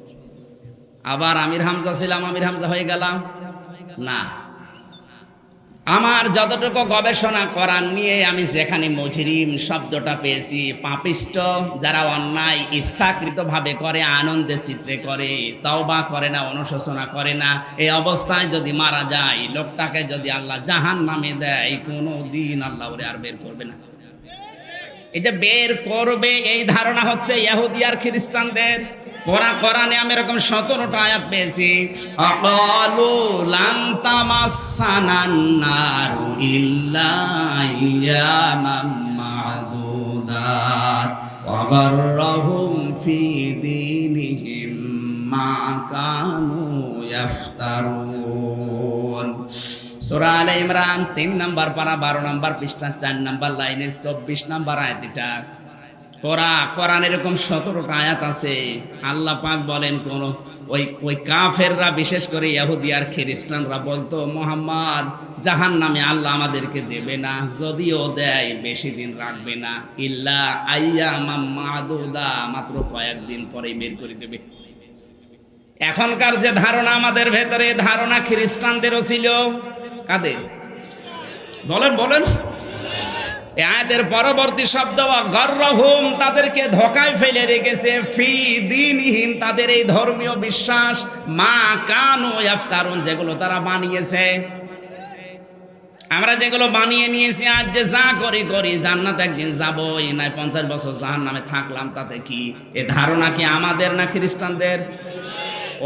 আবার আমির হামজা ছিলাম, আমির হামজা হয়ে গেলাম না। আমার যতটুকু গবেষণা করার নিয়ে আমি যেখানে মুজরিম শব্দটা পেয়েছি, পাপিষ্ট যারা অন্যায় ইচ্ছাকৃতভাবে করে, আনন্দে চিত্রে করে, তওবা করে না, অনুশোচনা করে না, এই অবস্থায় যদি মারা যায়, লোকটাকে যদি আল্লাহ জাহান্নামে দেয়, কোনো দিন আল্লাহ ওরে আর বের করবে না। এই যে বের করবে এই ধারণা হচ্ছে ইহুদি আর খ্রিস্টানদের। কোরআনে আমি এরকম 17টা আয়াত পেয়েছি। আকালু লান তামাসসানান নারু ইল্লা আইয়ামাম মা'দুদাত ওয়া গাররাহুম ফি দীনিহিম মা কানু ইফতারুন। সূরা আলে ইমরান 3 নম্বর পারা 12 নম্বর পৃষ্ঠা 4 নম্বর লাইনের 24 নম্বর আয়াত। এটা কোরআন এরকম 17টা আয়াত আছে। আল্লাহ পাক বলেন, কোন ওই কাফেররা, বিশেষ করে ইহুদি আর খ্রিস্টানরা বলতো, মুহাম্মদ জাহান্নামে আল্লাহ আমাদেরকে দেবে না, যদিও দেয় বেশি দিন রাখবে না, ইল্লা আইয়ামাম মা'দুদা, মাত্র কয়েকদিন পরেই বের করে দেবে। এখনকার যে ধারণা আমাদের ভেতরে, ধারণা খ্রিস্টানদেরও ছিল। কাদের? বলেন বলেন। আয়াতের পরবর্তী শব্দ গাররাহুম, তাদেরকে ধোঁকায় ফেলে রেখেছে, ফি দীনিহিম, তাদের এই ধর্মীয় বিশ্বাস, মা কানু ইফতারুন, যেগুলো তারা বানিয়েছে। আমরা যেগুলো বানিয়ে নিয়েছি, আজ যে যা করি জান্নাত একদিন যাবই, নাই 50 বছর জাহান্নামে থাকলাম তাতে কি? এ ধারণা কি আমাদের না খ্রিস্টানদের?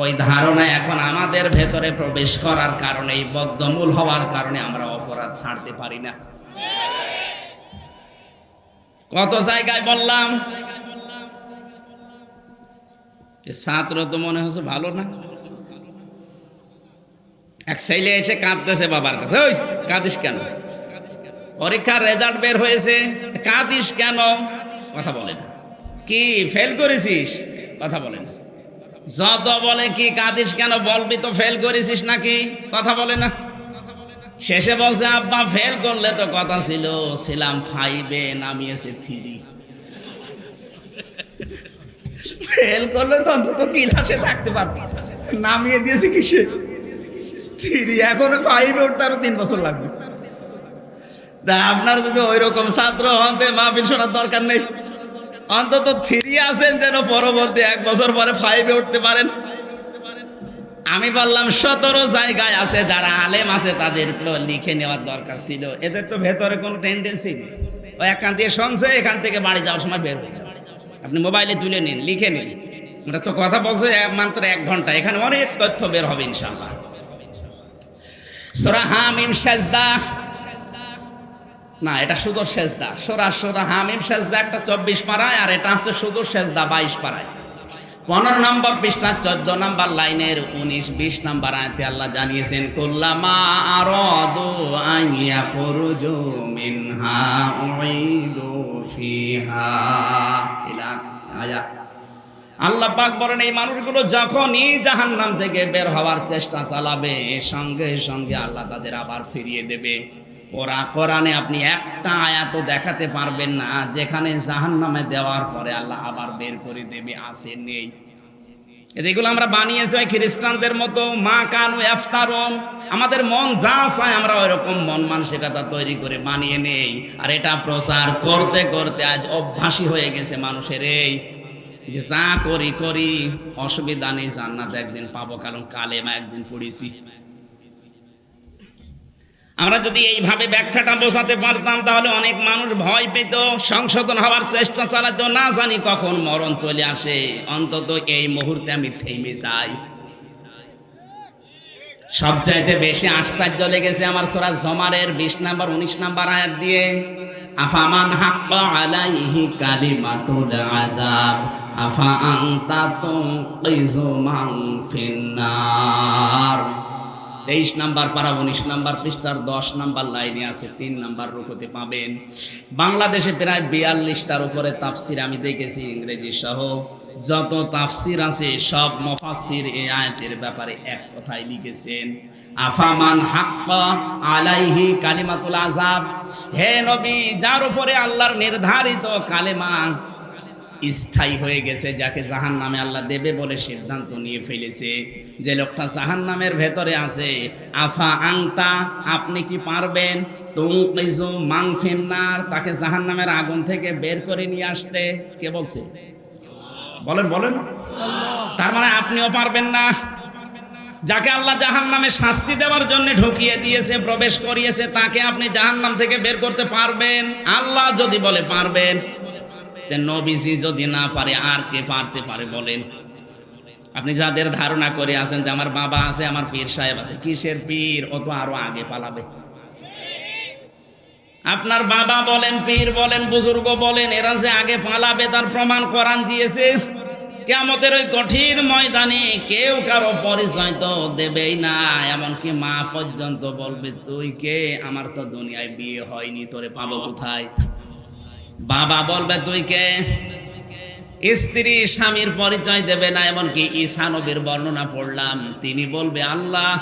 ওই ধারণা এখন আমাদের ভেতরে প্রবেশ করার কারণে, এই বদ্ধমূল হওয়ার কারণে আমরা অপরাধ ছাড়তে পারি না। কত জায়গায় বললাম, ছাত্র তো মনে হচ্ছে ভালো না। এক ছেলে এসে কাঁদতেছে বাবার কাছে, ওই কাঁদিস কেন? পরীক্ষার রেজাল্ট বের হয়েছে, কাঁদিস কেন? কথা বলে না। কি ফেল করেছিস? কথা বলে না। যত বলে কি কাঁদিস কেন, বলবি তো ফেল করেছিস নাকি? কথা বলে না। শেষে বলছে, আব্বা ফেল করলে তো কথা ছিল, ছিলাম 5-এ, নামিয়েছে 3। ফেল করলে তো অন্তত ক্লাসে থাকতে পারতি, নামিয়ে দিয়েছি কিসে? 3। এখনো 5-এ উঠতে আরো 3 বছর লাগবে। তা আপনার যদি ওই রকম ছাত্র হন, মাহফিল শোনার দরকার নেই। অন্তত 3 আছেন, যেন পরবর্তী 1 বছর পরে 5-এ উঠতে পারেন। আমি বললাম 17 জায়গায় আছে, যারা আলেম আছে তাদের তো লিখে নেওয়ার দরকার ছিল। এদের তো ভেতরে কোনো টেন্ডেন্সি নেই, ও এখান থেকে শুনছে, এখান থেকে বাড়ি যাওয়ার সময় বের হয়ে যাবে। আপনি মোবাইলে তুলে নিন, লিখে নিন। আমরা তো কথা বলছে মাত্র 1 ঘন্টা, এখানে অনেক তথ্য বের হবে ইনশাআল্লাহ। সূরা হামিম সেজদা, না এটা শুধু সেজদা। সূরা হামিম সেজদা একটা 24 পারায়, আর এটা হচ্ছে শুধু সেজদা 22 পারায়। 15 নম্বর পৃষ্ঠা 14 নম্বর লাইনের 19-20 নম্বর আয়াতে আল্লাহ জানিয়েছেন, কুল্লামা আরাদু আন ইয়াখরুজু মিনহা উইদু ফিহা ইলা আয়া। আল্লাহ পাক বলেন, এই মানুষগুলো যখনই জাহান্নাম থেকে বের হওয়ার চেষ্টা চালাবে, সঙ্গে সঙ্গে আল্লাহ তাদের আবার ফিরিয়ে দেবে। ওরা কোরআনে আপনি একটা আয়াতও দেখাতে পারবেন না যেখানে জাহান্নামে দেওয়ার পরে আল্লাহ আবার বের করে দেবে, আছে নেই। এগুলো আমরা বানিয়েছি ওই খ্রিস্টানদের মতো, মা কানু ইফতারুন। আমাদের মন যা চায় আমরা ওইরকম মন মানসিকতা তৈরি করে বানিয়ে নেই, আর এটা প্রচার করতে করতে আজ অভ্যাসী হয়ে গেছে মানুষের। এই যে যা করি করি, অসুবিধা নেই, জান্নাত একদিন পাবো, কারণ কালেমা একদিন পড়েছি। আমরা যদি এইভাবে ব্যাখ্যাটা বোঝাতে পারতাম তাহলে অনেক মানুষ ভয় পেত, সংশোধন হওয়ার চেষ্টা চালাতো। না জানি কখন মরণ চলে আসে, অন্তত এই মুহূর্তে আমি থেমে যাই। সবচাইতে বেশি আশ্চর্য লেগেছে আমার সূরা জুমারের 20 নম্বর 19 নম্বর আয়াত দিয়ে, আফামান হাক্কা আলাইহি কালিমাতুল আযাব আফা আনতা তুনকিযু মান ফিন্নার। 23 নম্বর পারা 19 নম্বর পৃষ্ঠার 10 নম্বর লাইনে আছে, 3 নম্বর রুকুতে পাবেন। বাংলাদেশে প্রায় 42টার উপরে তাফসির আমি দেখেছি, ইংরেজি সহ যত তাফসির আছে সব মুফাসসির এই আয়াতের ব্যাপারে এক কথাই লিখেছেন, আফামান হাক্কা আলাইহি কালিমাতুল আযাব। হে নবী, যার উপরে আল্লাহর নির্ধারিত কালেমা স্থায়ী হয়ে গেছে, যাকে জাহান্নামে আল্লাহ দেবে বলে সিদ্ধান্ত নিয়ে ফেলেছে, যে লোকটা জাহান্নামের ভেতরে আছে, আফা আনতা, আপনি কি পারবেন, তুনকিযু মান ফিন্নার, তাকে জাহান্নামের আগুন থেকে বের করে নিয়ে আসতে? কে বলছে? বলেন বলেন। তার মানে আপনিও পারবেন না। যাকে আল্লাহ জাহান্নামে শাস্তি দেওয়ার জন্য ঢুকিয়ে দিয়েছে, প্রবেশ করিয়েছে, তাকে আপনি জাহান্নাম থেকে বের করতে পারবেন? আল্লাহ যদি বলে পারবেন, নবীজি যদি না পারে আর কে পারতে পারে বলেন? আপনি যাদের ধারণা করে আছেন যে আমার বাবা আছে, আমার পীর সাহেব আছে, কিসের পীর? ও তো আরো আগে পালাবে। আপনার বাবা বলেন, পীর বলেন, বুজুর্গ বলেন, এরা যে আগে পালাবে তার প্রমাণ কোরআন দিয়েছে। কিয়ামতের ওই কঠিন ময়দানে কেউ কারো পরিচয় তো দেবেই না, এমনকি মা পর্যন্ত বলবে, তুই কে? আমার তো দুনিয়ায় বিয়ে হয়নি, তোরে পাবো কোথায়? বাবা বলবে, তুই কে? স্ত্রী স্বামীর পরিচয় দেবে না, এমনকি ঈসা নবীর বর্ণনা পড়লাম, তিনি বলবে, আল্লাহ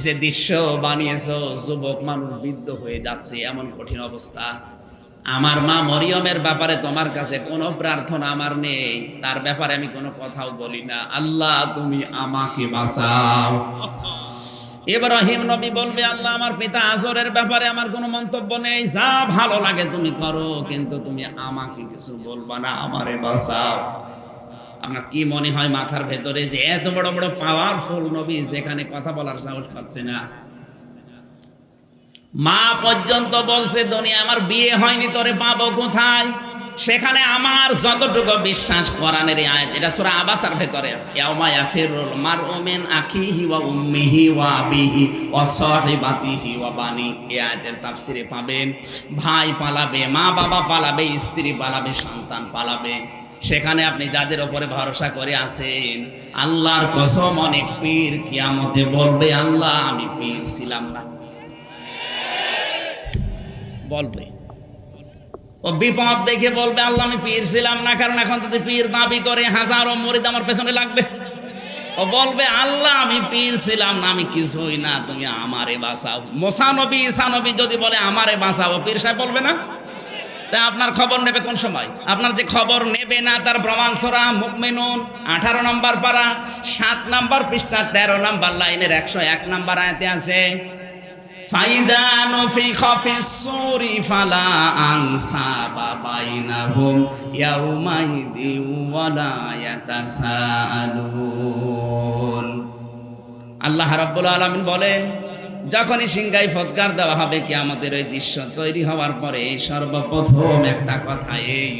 যে দৃশ্য বানিয়েছো, যুবক মানুষ বৃদ্ধ হয়ে যাচ্ছে, এমন কঠিন অবস্থা। আমার মা মরিয়মের ব্যাপারে তোমার কাছে কোনো প্রার্থনা আমার নেই, তার ব্যাপারে আমি কোনো কথাও বলি না, আল্লাহ তুমি আমাকে বাঁচাও। ইব্রাহিম নবী বলবে, আল্লাহ আমার পিতা আজরের ব্যাপারে আমার কোনো মন্তব্য নেই, যা ভালো লাগে তুমি করো, কিন্তু তুমি আমাকে কিছু বলবা না, আমারে বাঁচাও। আপনার কি মনে হয় মাথার ভেতরে যে এত বড় বড় পাওয়ারফুল নবী যেখানে কথা বলার সাহস পাচ্ছে না? মা পর্যন্ত বলছে, দুনিয়া আমার বিয়ে হয়নি, তোরে পাবো কোথায়? সেখানে আমার যতটুকু বিশ্বাস, কোরআনের এই আয়াত, এটা সূরা আবাসার ভেতরে আছে, ইয়াউমা ইয়াফিরুল মারউ মিন আখিহি ওয়া উম্মিহি ওয়া আবিহি ওয়া সাহিবাতিহি ওয়া বানি। এই আয়াতের তাফসিরে পাবেন, ভাই পালাবে, মা বাবা পালাবে, স্ত্রী পালাবে, সন্তান পালাবে। সেখানে আপনি যাদের উপরে ভরসা করে আছেন, আল্লাহর কসম অনেক পীর কিয়ামতে বলবে, আল্লাহ আমি পীর ছিলাম না। বলবে, ও বিপদ দেখে বলবে, আল্লাহ আমি পীর ছিলাম না, কারণ এখন যদি পীর দাবি করে হাজারো মুরিদ আমার পেছনে লাগবে। ও বলবে, আল্লাহ আমি পীর ছিলাম না, আমি কিছুই না, তুমি আমারে বাঁচাও। মুসা নবী, ঈসা নবী যদি বলে আমারে বাঁচাও, পীর সাহেব বলবে না? তা আপনার খবর নেবে কোন সময়? আপনার যে খবর নেবে না তার প্রমাণ সূরা মুমিনুন 18 নম্বর পারা 7 নম্বর পৃষ্ঠা 13 নম্বর লাইনের 101 নম্বর আয়াতে আছে, ফাইদা নুফিখা ফিস সূরি ফালা আনসাবা বাইনাহুম ইয়াউমাইদি ওয়ালা ইয়াতাসাআলুন। আল্লাহ রাব্বুল আলামিন বলেন, যখনই সিংহায় ফৎকার দেওয়া হবে কিয়ামতের ওই দৃশ্য তৈরি হওয়ার পরে সর্বপ্রথম একটা কথা, এই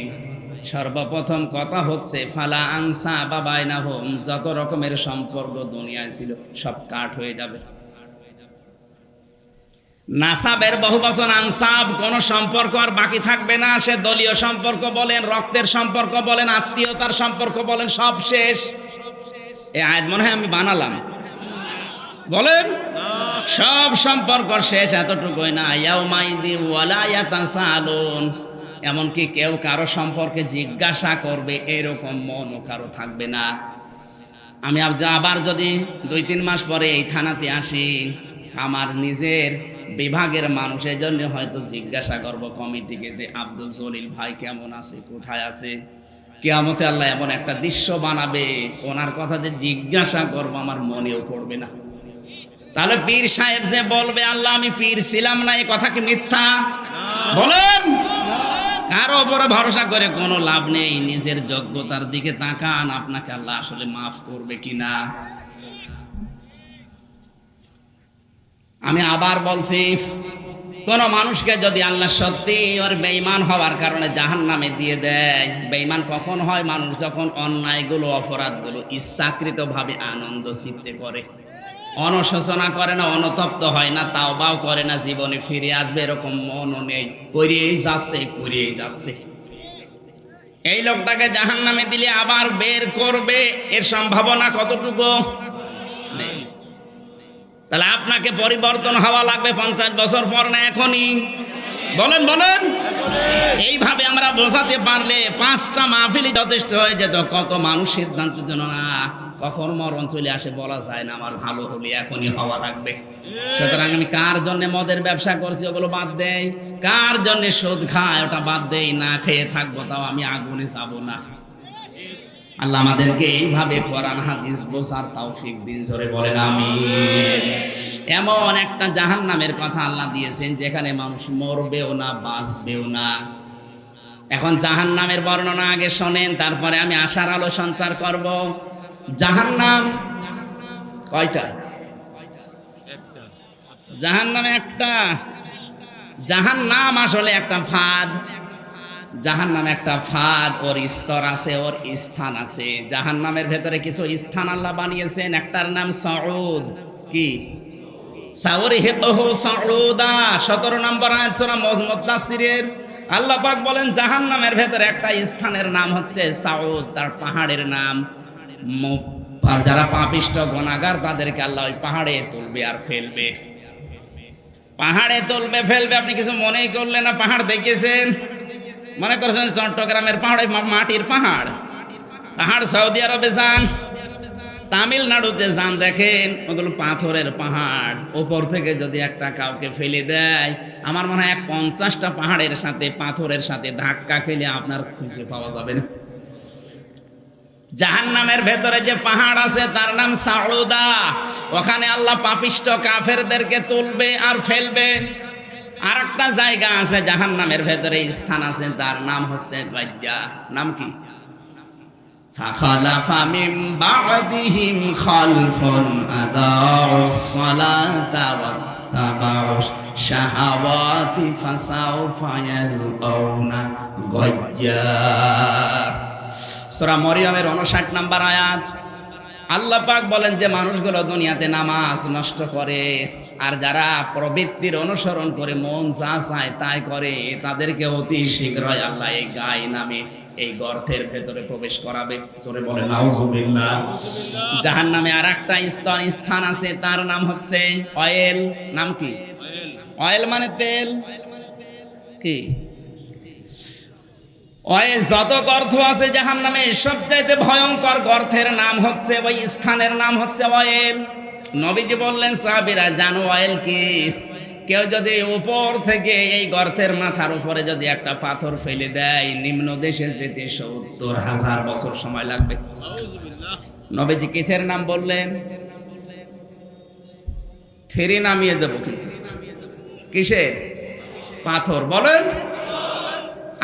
সর্বপ্রথম কথা হচ্ছে ফালা আনসা বাবাইনাহুম, যত রকমের সম্পর্ক দুনিয়ায় ছিল সব কাট হয়ে যাবে। নাসাবের বহু বচন আনসাব, কোন সম্পর্ক আর বাকি থাকবে না। সে দলীয় সম্পর্ক বলেন, রক্তের সম্পর্ক বলেন, আত্মীয়তার সম্পর্ক বলেন, সব শেষ। এই আয়াত মনে হয় আমি বানালাম, বলেন সব সম্পর্ক শেষ। এতটুকুই না, ইয়াউমাইদি ওয়ালা ইয়াতাসালুন, এমনকি কেউ কারো সম্পর্কে জিজ্ঞাসা করবে এরকম মনও কারো থাকবে না। আমি আবার যদি 2-3 মাস পরে এই থানাতে আসি, আমার নিজের বিভাগের মানুষের জন্য হয়তো জিজ্ঞাসা করব কমিটিকে, আব্দুল জলিল ভাই কেমন আছে, কোথায় আছে। কিয়ামতে আল্লাহ এমন একটা দৃশ্য বানাবে, ওনার কথা যে জিজ্ঞাসা করব আমার মনেও পড়বে না। তাহলে পীর সাহেব যে বলবে আল্লাহ আমি পীর ছিলাম না, এই কথা কি মিথ্যা? বলেন। কারো উপরে ভরসা করে কোনো লাভ নেই, নিজের যোগ্যতার দিকে তাকান, আপনাকে আল্লাহ আসলে মাফ করবে কিনা। আমি আবার বলছি, কোন মানুষকে যদি আল্লাহ সত্যি ওর বেঈমান হওয়ার কারণে জাহান্নামে দিয়ে দেয়, বেঈমান কখন হয়? মানুষ যখন অন্যায়গুলো অপরাধগুলো ইচ্ছাকৃতভাবে আনন্দ চিত্তে করে, অনুশোচনা করে না, অনুতপ্ত হয় না, তাওবাও করে না, জীবনে ফিরে আসবে এরকম মনও নেই, করিয়েই যাচ্ছে। এই লোকটাকে জাহান্নামে দিলে আবার বের করবে, এর সম্ভাবনা কতটুকু নেই। তাহলে আপনাকে পরিবর্তন হওয়া লাগবে 50 বছর পর, না এখনই? বলেন। এইভাবে আমরা বোঝাতে পারলে 5টা মাহফিলই যথেষ্ট হয়ে যেত। কত মানুষ সিদ্ধান্তের জন্য না, কখন মরণ চলে আসে বলা যায় না, আমার ভালো হলে এখনই হওয়া লাগবে। সুতরাং আমি কার জন্য মদের ব্যবসা করছি ওগুলো বাদ দেই, কার জন্য সুদ খায় ওটা বাদ দেই, না খেয়ে থাকবো তাও আমি আগুনে যাবো না। আল্লাহ আমাদেরকে এইভাবে কোরআন হাদিস বোঝার তৌফিক দিন, জোরে বলেন আমিন। এমন একটা জাহান্নামের কথা আল্লাহ দিয়েছেন যেখানে মানুষ মরবেও না, বাঁচবেও না। এখন জাহান্নামের বর্ণনা আগে শোনেন, তারপরে আমি আশার আলো সঞ্চার করব। জাহান্নাম কয়টা? জাহান্নামে একটা। জাহান্নাম আসলে একটা ফাঁদ। জাহান্নাম একটা ফাঁদ, ওর স্তর আছে, ওর স্থান আছে। জাহান্নামের ভেতরে কিছু স্থান আল্লাহ বানিয়েছেন, একটার নাম সাউদ। কি? সাউরিহিকুহু সাউদা, 17 নম্বর আয়াত সূরা মুদাসসিরের। আল্লাহ পাক বলেন জাহান্নামের ভেতরে একটা স্থানের নাম হচ্ছে সাউদ, তার পাহাড়ের নাম। আর যারা পাপিষ্ট গুনাহগার তাদেরকে আল্লাহ ওই পাহাড়ে তুলবে আর ফেলবে। পাহাড়ে তুলবে ফেলবে, আপনি কিছু মনেই করলেন না। পাহাড় দেখেছেন? মনে করছেন চট্টগ্রামের পাহাড়ে মাটির পাহাড়। সৌদি আরবে যান, তামিলনাড়ুতে যান, দেখেন ওগুলো পাথরের পাহাড়। ওপর থেকে যদি একটা কাউকে ফেলে দেয়, আমার মনে হয় 50টা পাহাড়ের সাথে পাথরের সাথে ধাক্কা খেলে আপনার খুঁজে পাওয়া যাবে না। জাহান্নামের ভেতরে যে পাহাড় আছে তার নাম সাউদা। ওখানে আল্লাহ পাপিষ্ট কাফেরদেরকে তুলবে আর ফেলবে। আর একটা জায়গা আছে জাহান্নামের ভেতরে, স্থান আছে, তার নাম হচ্ছে গাজ্জা। নাম কি? ফাখালাফা মিন বা'দিহিম খালফুন আদাউস সালাতা ওয়াত্তাবাউস শাহাওয়াতি ফাসাউফা ইয়ালকাউনা গাজ্জা। সূরা মরিয়মের 59 নম্বর আয়াত। আল্লাহ পাক বলেন যে মানুষগুলো দুনিয়াতে নামাজ নষ্ট করে আর যারা প্রবৃত্তির অনুসরণ করে মন যা চায় তাই করে, তাদেরকে অতি শীঘ্রই আল্লাহ এই গায় নামে এই গর্তের ভেতরে প্রবেশ করাবে। জোরে বলেন নাউজুবিল্লাহ। জাহান্নামে আর একটা স্থান আছে, তার নাম হচ্ছে অয়েল। নাম কি? অয়েল মানে তেল। কি? অয়েল। যত গর্ত আছে জাহান্নামে সবচাইতে ভয়ঙ্কর গর্তের নাম হচ্ছে, ওই স্থানের নাম হচ্ছে অয়েল। নবীজি বললেন সাহাবীরা জানো অয়েল কি? কেউ যদি উপর থেকে এই গর্তের মাথার উপরে যদি একটা পাথর ফেলে দেয়, নিম্ন দেশে যেতে 70,000 বছর সময় লাগবে। নবীজি কিসের নাম বললেন? 3 নামিয়ে দেব, কিন্তু কিসের? পাথর। বলেন।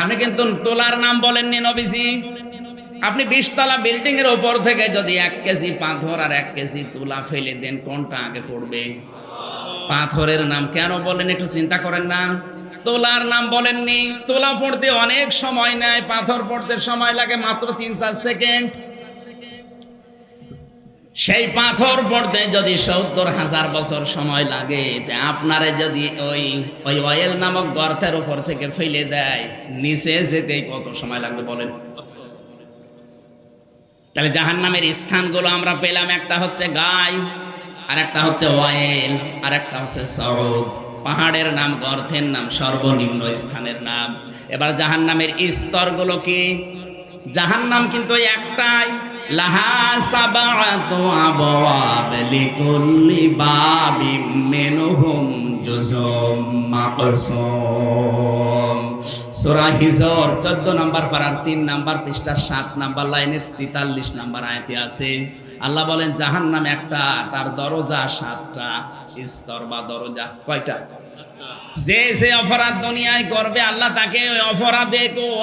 আপনি কিন্তু তোলার নাম বলেননি নবীজি। আপনি 20 তলা বিল্ডিং এর উপর থেকে যদি 1 কেজি পাথর আর 1 কেজি তুলা ফেলে দেন, কোনটা আগে পড়বে? পাথরের নাম কেন বলেন একটু চিন্তা করেন না? তোলার নাম বলেননি। তোলা পড়তে অনেক সময় নেয়, পাথর পড়তে সময় লাগে মাত্র 3-4 সেকেন্ড। সেই পাথর পড়তে যদি 70,000 বছর সময় লাগে, আপনারে যদি ওই অয়েল নামক গর্তের উপর থেকে ফেলে দেয়, নিচে যেতে কত সময় লাগবে বলেন? তাহলে জাহান্নামের স্থানগুলো আমরা পেলাম, একটা হচ্ছে গায়, আর একটা হচ্ছে অয়েল, আর একটা হচ্ছে সরদ। পাহাড়ের নাম, গর্তের নাম, সর্বনিম্ন স্থানের নাম। এবার জাহান্নামের স্তরগুলো কি? জাহান্নাম কিন্তু একটাই, লাহা সাবাতু আবওয়াব লিকুল্লি বাবিম মিনহুম জুজুম মাকসুম। সূরা হিজর 14 নম্বর পারার 3 নম্বর পৃষ্ঠা 7 নম্বর লাইনের 43 নম্বর আয়াতে আছে। আল্লাহ বলেন জাহান্নাম একটা, তার দরজা 7টা। স্তর বা দরজা কয়টা? যে যে অপরাধ দুনিয়ায় করবে, আল্লাহ তাকে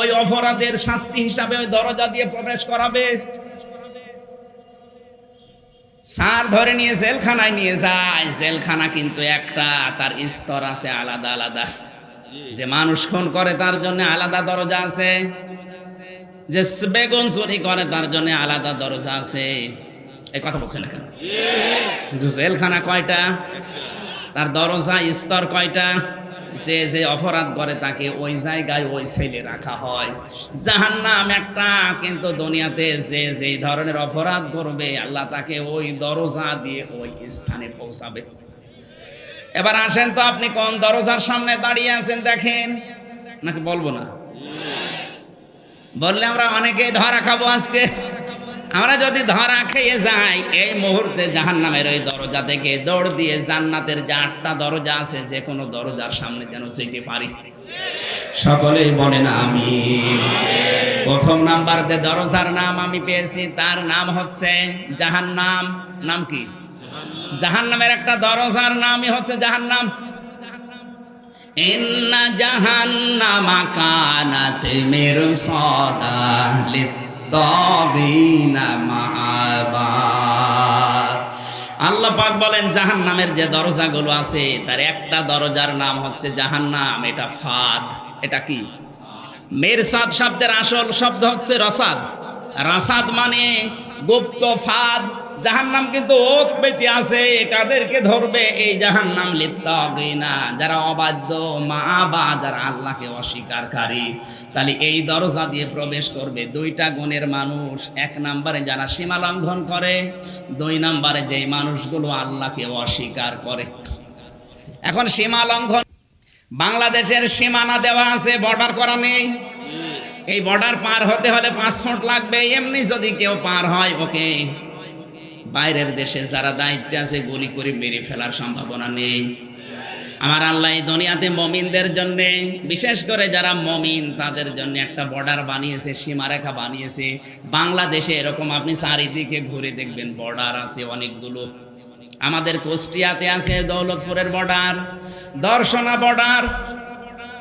ওই অপরাধের শাস্তি হিসাবে ওই দরজা দিয়ে প্রবেশ করাবে। স্যার ধরে নিয়ে জেলখানায় নিয়ে যায়, জেলখানা কিন্তু একটা, তার স্তর আছে আলাদা আলাদা। যে মানুষ খুন করে তার জন্য আলাদা দরজা আছে, যে বেগুন চুরি করে তার জন্য আলাদা দরজা আছে। এই কথা বলছেন না কেন? কিন্তু জেলখানা কয়টা, তার দরজা স্তর কয়টা? যে যে অপরাধ করে তাকে ওই জায়গায় ওই সেলে রাখা হয়। জাহান্নাম একটা, কিন্তু দুনিয়াতে যে যে ধরনের অপরাধ করবে, আল্লাহ তাকে ওই দরজা দিয়ে ওই স্থানে পৌঁছাবে। এবার আসেন তো, আপনি কোন দরজার সামনে দাঁড়িয়ে আছেন দেখেন, নাকি বলবো না? বললে আমরা অনেকেই ধরা খাবো আজকে। আমরা যদি ধরা খেয়ে যাই, এই মুহূর্তে জাহান্নামের ওই দরজা থেকে দৌড় দিয়ে জান্নাতের যে 8টা দরজা আছে, যে কোনো দরজার সামনে যেন যেতে পারি। সকলেই বলেন আমিন। প্রথম নাম্বার যে দরজার নাম আমি পেয়েছি, তার নাম হচ্ছে জাহান্নাম। নাম কি? জাহান্নামের একটা দরজার নামই হচ্ছে জাহান্নাম। ইন্না জাহান্নামা কানাত মিরসাদা লিত্তাগিনা মাআবা। আল্লাহ পাক বলেন জাহান্নামের যে দরজাগুলো আছে, তার একটা দরজার নাম হচ্ছে জাহান্নাম। এটা ফাদ। এটা কি? মিরসাদ শব্দের আসল শব্দ হচ্ছে রসাদ। রসাদ মানে গুপ্ত ফাদ। জাহান্নাম কিন্তু ওত পেতে আছে, কাদেরকে ধরবে? এই জাহান্নাম লিত্তাগিনা, যারা অবাধ্য, মাআবা, যারা আল্লাহকে অস্বীকারী। তাহলে এই দরজা দিয়ে প্রবেশ করবে 2টা গুণের মানুষ। 1 নম্বরে যারা সীমা লঙ্ঘন করে, 2 নম্বরে যেই মানুষগুলো আল্লাহকে অস্বীকার করে। এখন সীমা লঙ্ঘন, বাংলাদেশের সীমানা দেওয়া আছে, বর্ডার করা নেই। এই বর্ডার পার হতে হলে পাসপোর্ট লাগবে। এমনি যদি কেউ পার হয়, ওকে বাইরের দেশে যারা দায়িত্বে আছে গুলি করে মেরে ফেলার সম্ভাবনা নেই। আমার আল্লাহ এই দুনিয়াতে মুমিনদের জন্য, বিশেষ করে যারা মুমিন তাদের জন্য একটা বর্ডার বানিয়েছে, সীমারেখা বানিয়েছে। বাংলাদেশে এরকম আপনি চারিদিকে ঘুরে দেখবেন বর্ডার আছে অনেকগুলো। আমাদের কুষ্টিয়াতে আছে দৌলতপুরের বর্ডার, দর্শনা বর্ডার।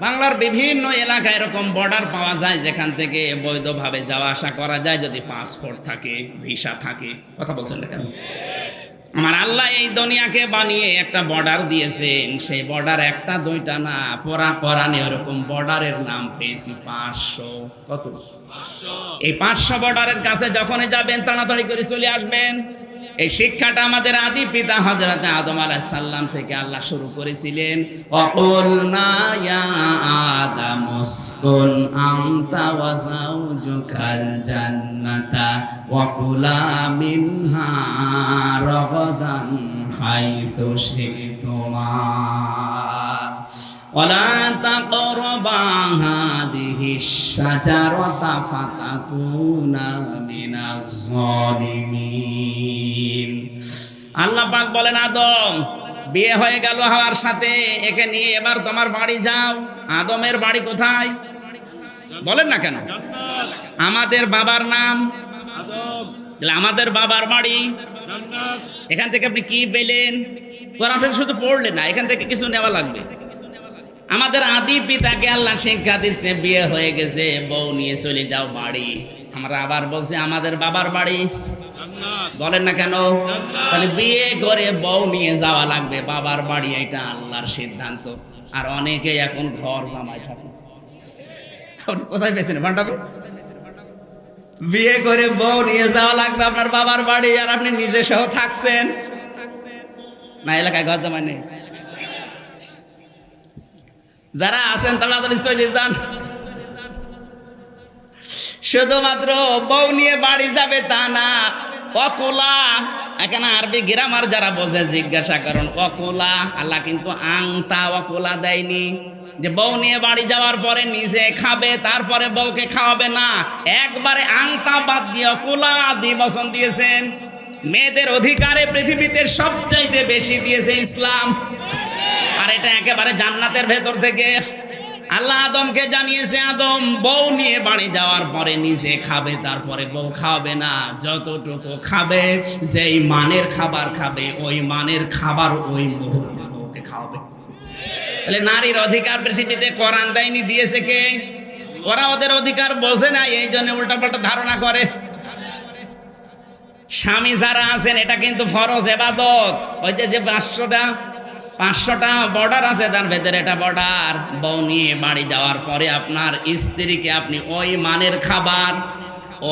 বাংলার বিভিন্ন এলাকায় এরকম বর্ডার পাওয়া যায়, যেখান থেকে বৈধভাবে যাওয়া আসা করা যায়, যদি পাসপোর্ট থাকে, ভিসা থাকে। কথা বলছেন না কেন? আমার আল্লাহ এই দুনিয়াকে বানিয়ে একটা বর্ডার দিয়েছেন। সেই বর্ডার একটা 2টা না, পরা কোরআনে ওরকম বর্ডারের নাম পেয়েছি 500। কত? 500। এই 500 বর্ডারের কাছে যখনই যাবেন, তাড়াতাড়ি করে চলে আসবেন। এই শিক্ষাটা আমাদের আদি পিতা হযরত আদম আলাইহিস সালাম থেকে আল্লাহ শুরু করেছিলেন। ওয়াকুলনা ইয়া আদাম উসকুন আনতা ওয়া যাওজুকাল জান্নাতা ওয়া কুলা মিনহা রাগাদান হাইসু শি'তুমা ওয়ালা তাকরাবা হাদিহিশ শাজারাতা ফাতাকুনা মিনাজ জালিমিন। আল্লাহ পাক বলেন, আদম, বিয়ে হয়ে গেল হাওয়ার সাথে, একে নিয়ে এবার তোমার বাড়ি যাও। আদমের বাড়ি কোথায় বলেন না কেন? আমাদের বাবার নাম আদম, আমাদের বাবার বাড়ি জান্নাত। এখান থেকে আপনি কি পেলেন? কোরআন শুধু পড়লে না, এখান থেকে কিছু নেওয়া লাগবে। আমাদের আদি পিতাকে আল্লাহ শিক্ষা দিচ্ছে, বিয়ে হয়ে গেছে, বউ নিয়ে চলে যাও বাড়ি। আমরা আবার বলছি আমাদের বাবার বাড়ি, বলেন না কেন? তাহলে বিয়ে করে বউ নিয়ে যাওয়া লাগবে বাবার বাড়ি, এটা আল্লাহর সিদ্ধান্ত। আর অনেকে এখন ঘর জামাই থাকে। কোথায় পেয়েছেন ভান্ডাবে? বিয়ে করে বউ নিয়ে যাওয়া লাগবে আপনার বাবার বাড়ি, আর আপনি নিজে সহ থাকছেন না। এলাকায় ঘর জামাই নেই, যারা আছেন তাড়াতাড়ি চলে যান। শুধুমাত্র বউ নিয়ে বাড়ি যাবে তা না, অকুলা, এখানে আরবি গ্রামার যারা বোঝে জিজ্ঞাসা করুন। অকুলা আল্লাহ কিন্তু আংতা অকুলা দেয়নি যে বউ নিয়ে বাড়ি যাওয়ার পরে নিজে খাবে তারপরে বউকে খাওয়াবে না, একবারে আংতা বাদ দিয়ে অকুলা দিবসন দিয়েছেন। মেয়েদের অধিকারে পৃথিবীতে সবচাইতে বেশি দিয়েছে ইসলাম, আর এটা একেবারে জান্নাতের ভেতর থেকে। আল্লাহ আদমকে জানিয়েছে, আদম বউ নিয়ে বাড়ি যাওয়ার পরে নিজে খাবে তারপরে বউ খাওয়াবে না, যতটুকু খাবে যেই মানের খাবার খাবে ওই মানের খাবার ওই মুহূর্তে বউকে খাওয়াবে। তাহলে নারীর অধিকার পৃথিবীতে কোরআন দেয়নি, দিয়েছে কে? ওরা ওদের অধিকার বোঝে না, এই জন্য উল্টাপাল্টা ধারণা করে। স্বামী যারা আছেন এটা কিন্তু ফরজ ইবাদত। ওই যে 500টা বর্ডার আছে, তার ভেতরে এটা বর্ডার। বউ নিয়ে বাড়ি যাওয়ার পরে আপনার স্ত্রীকে আপনি ওই মানের খাবার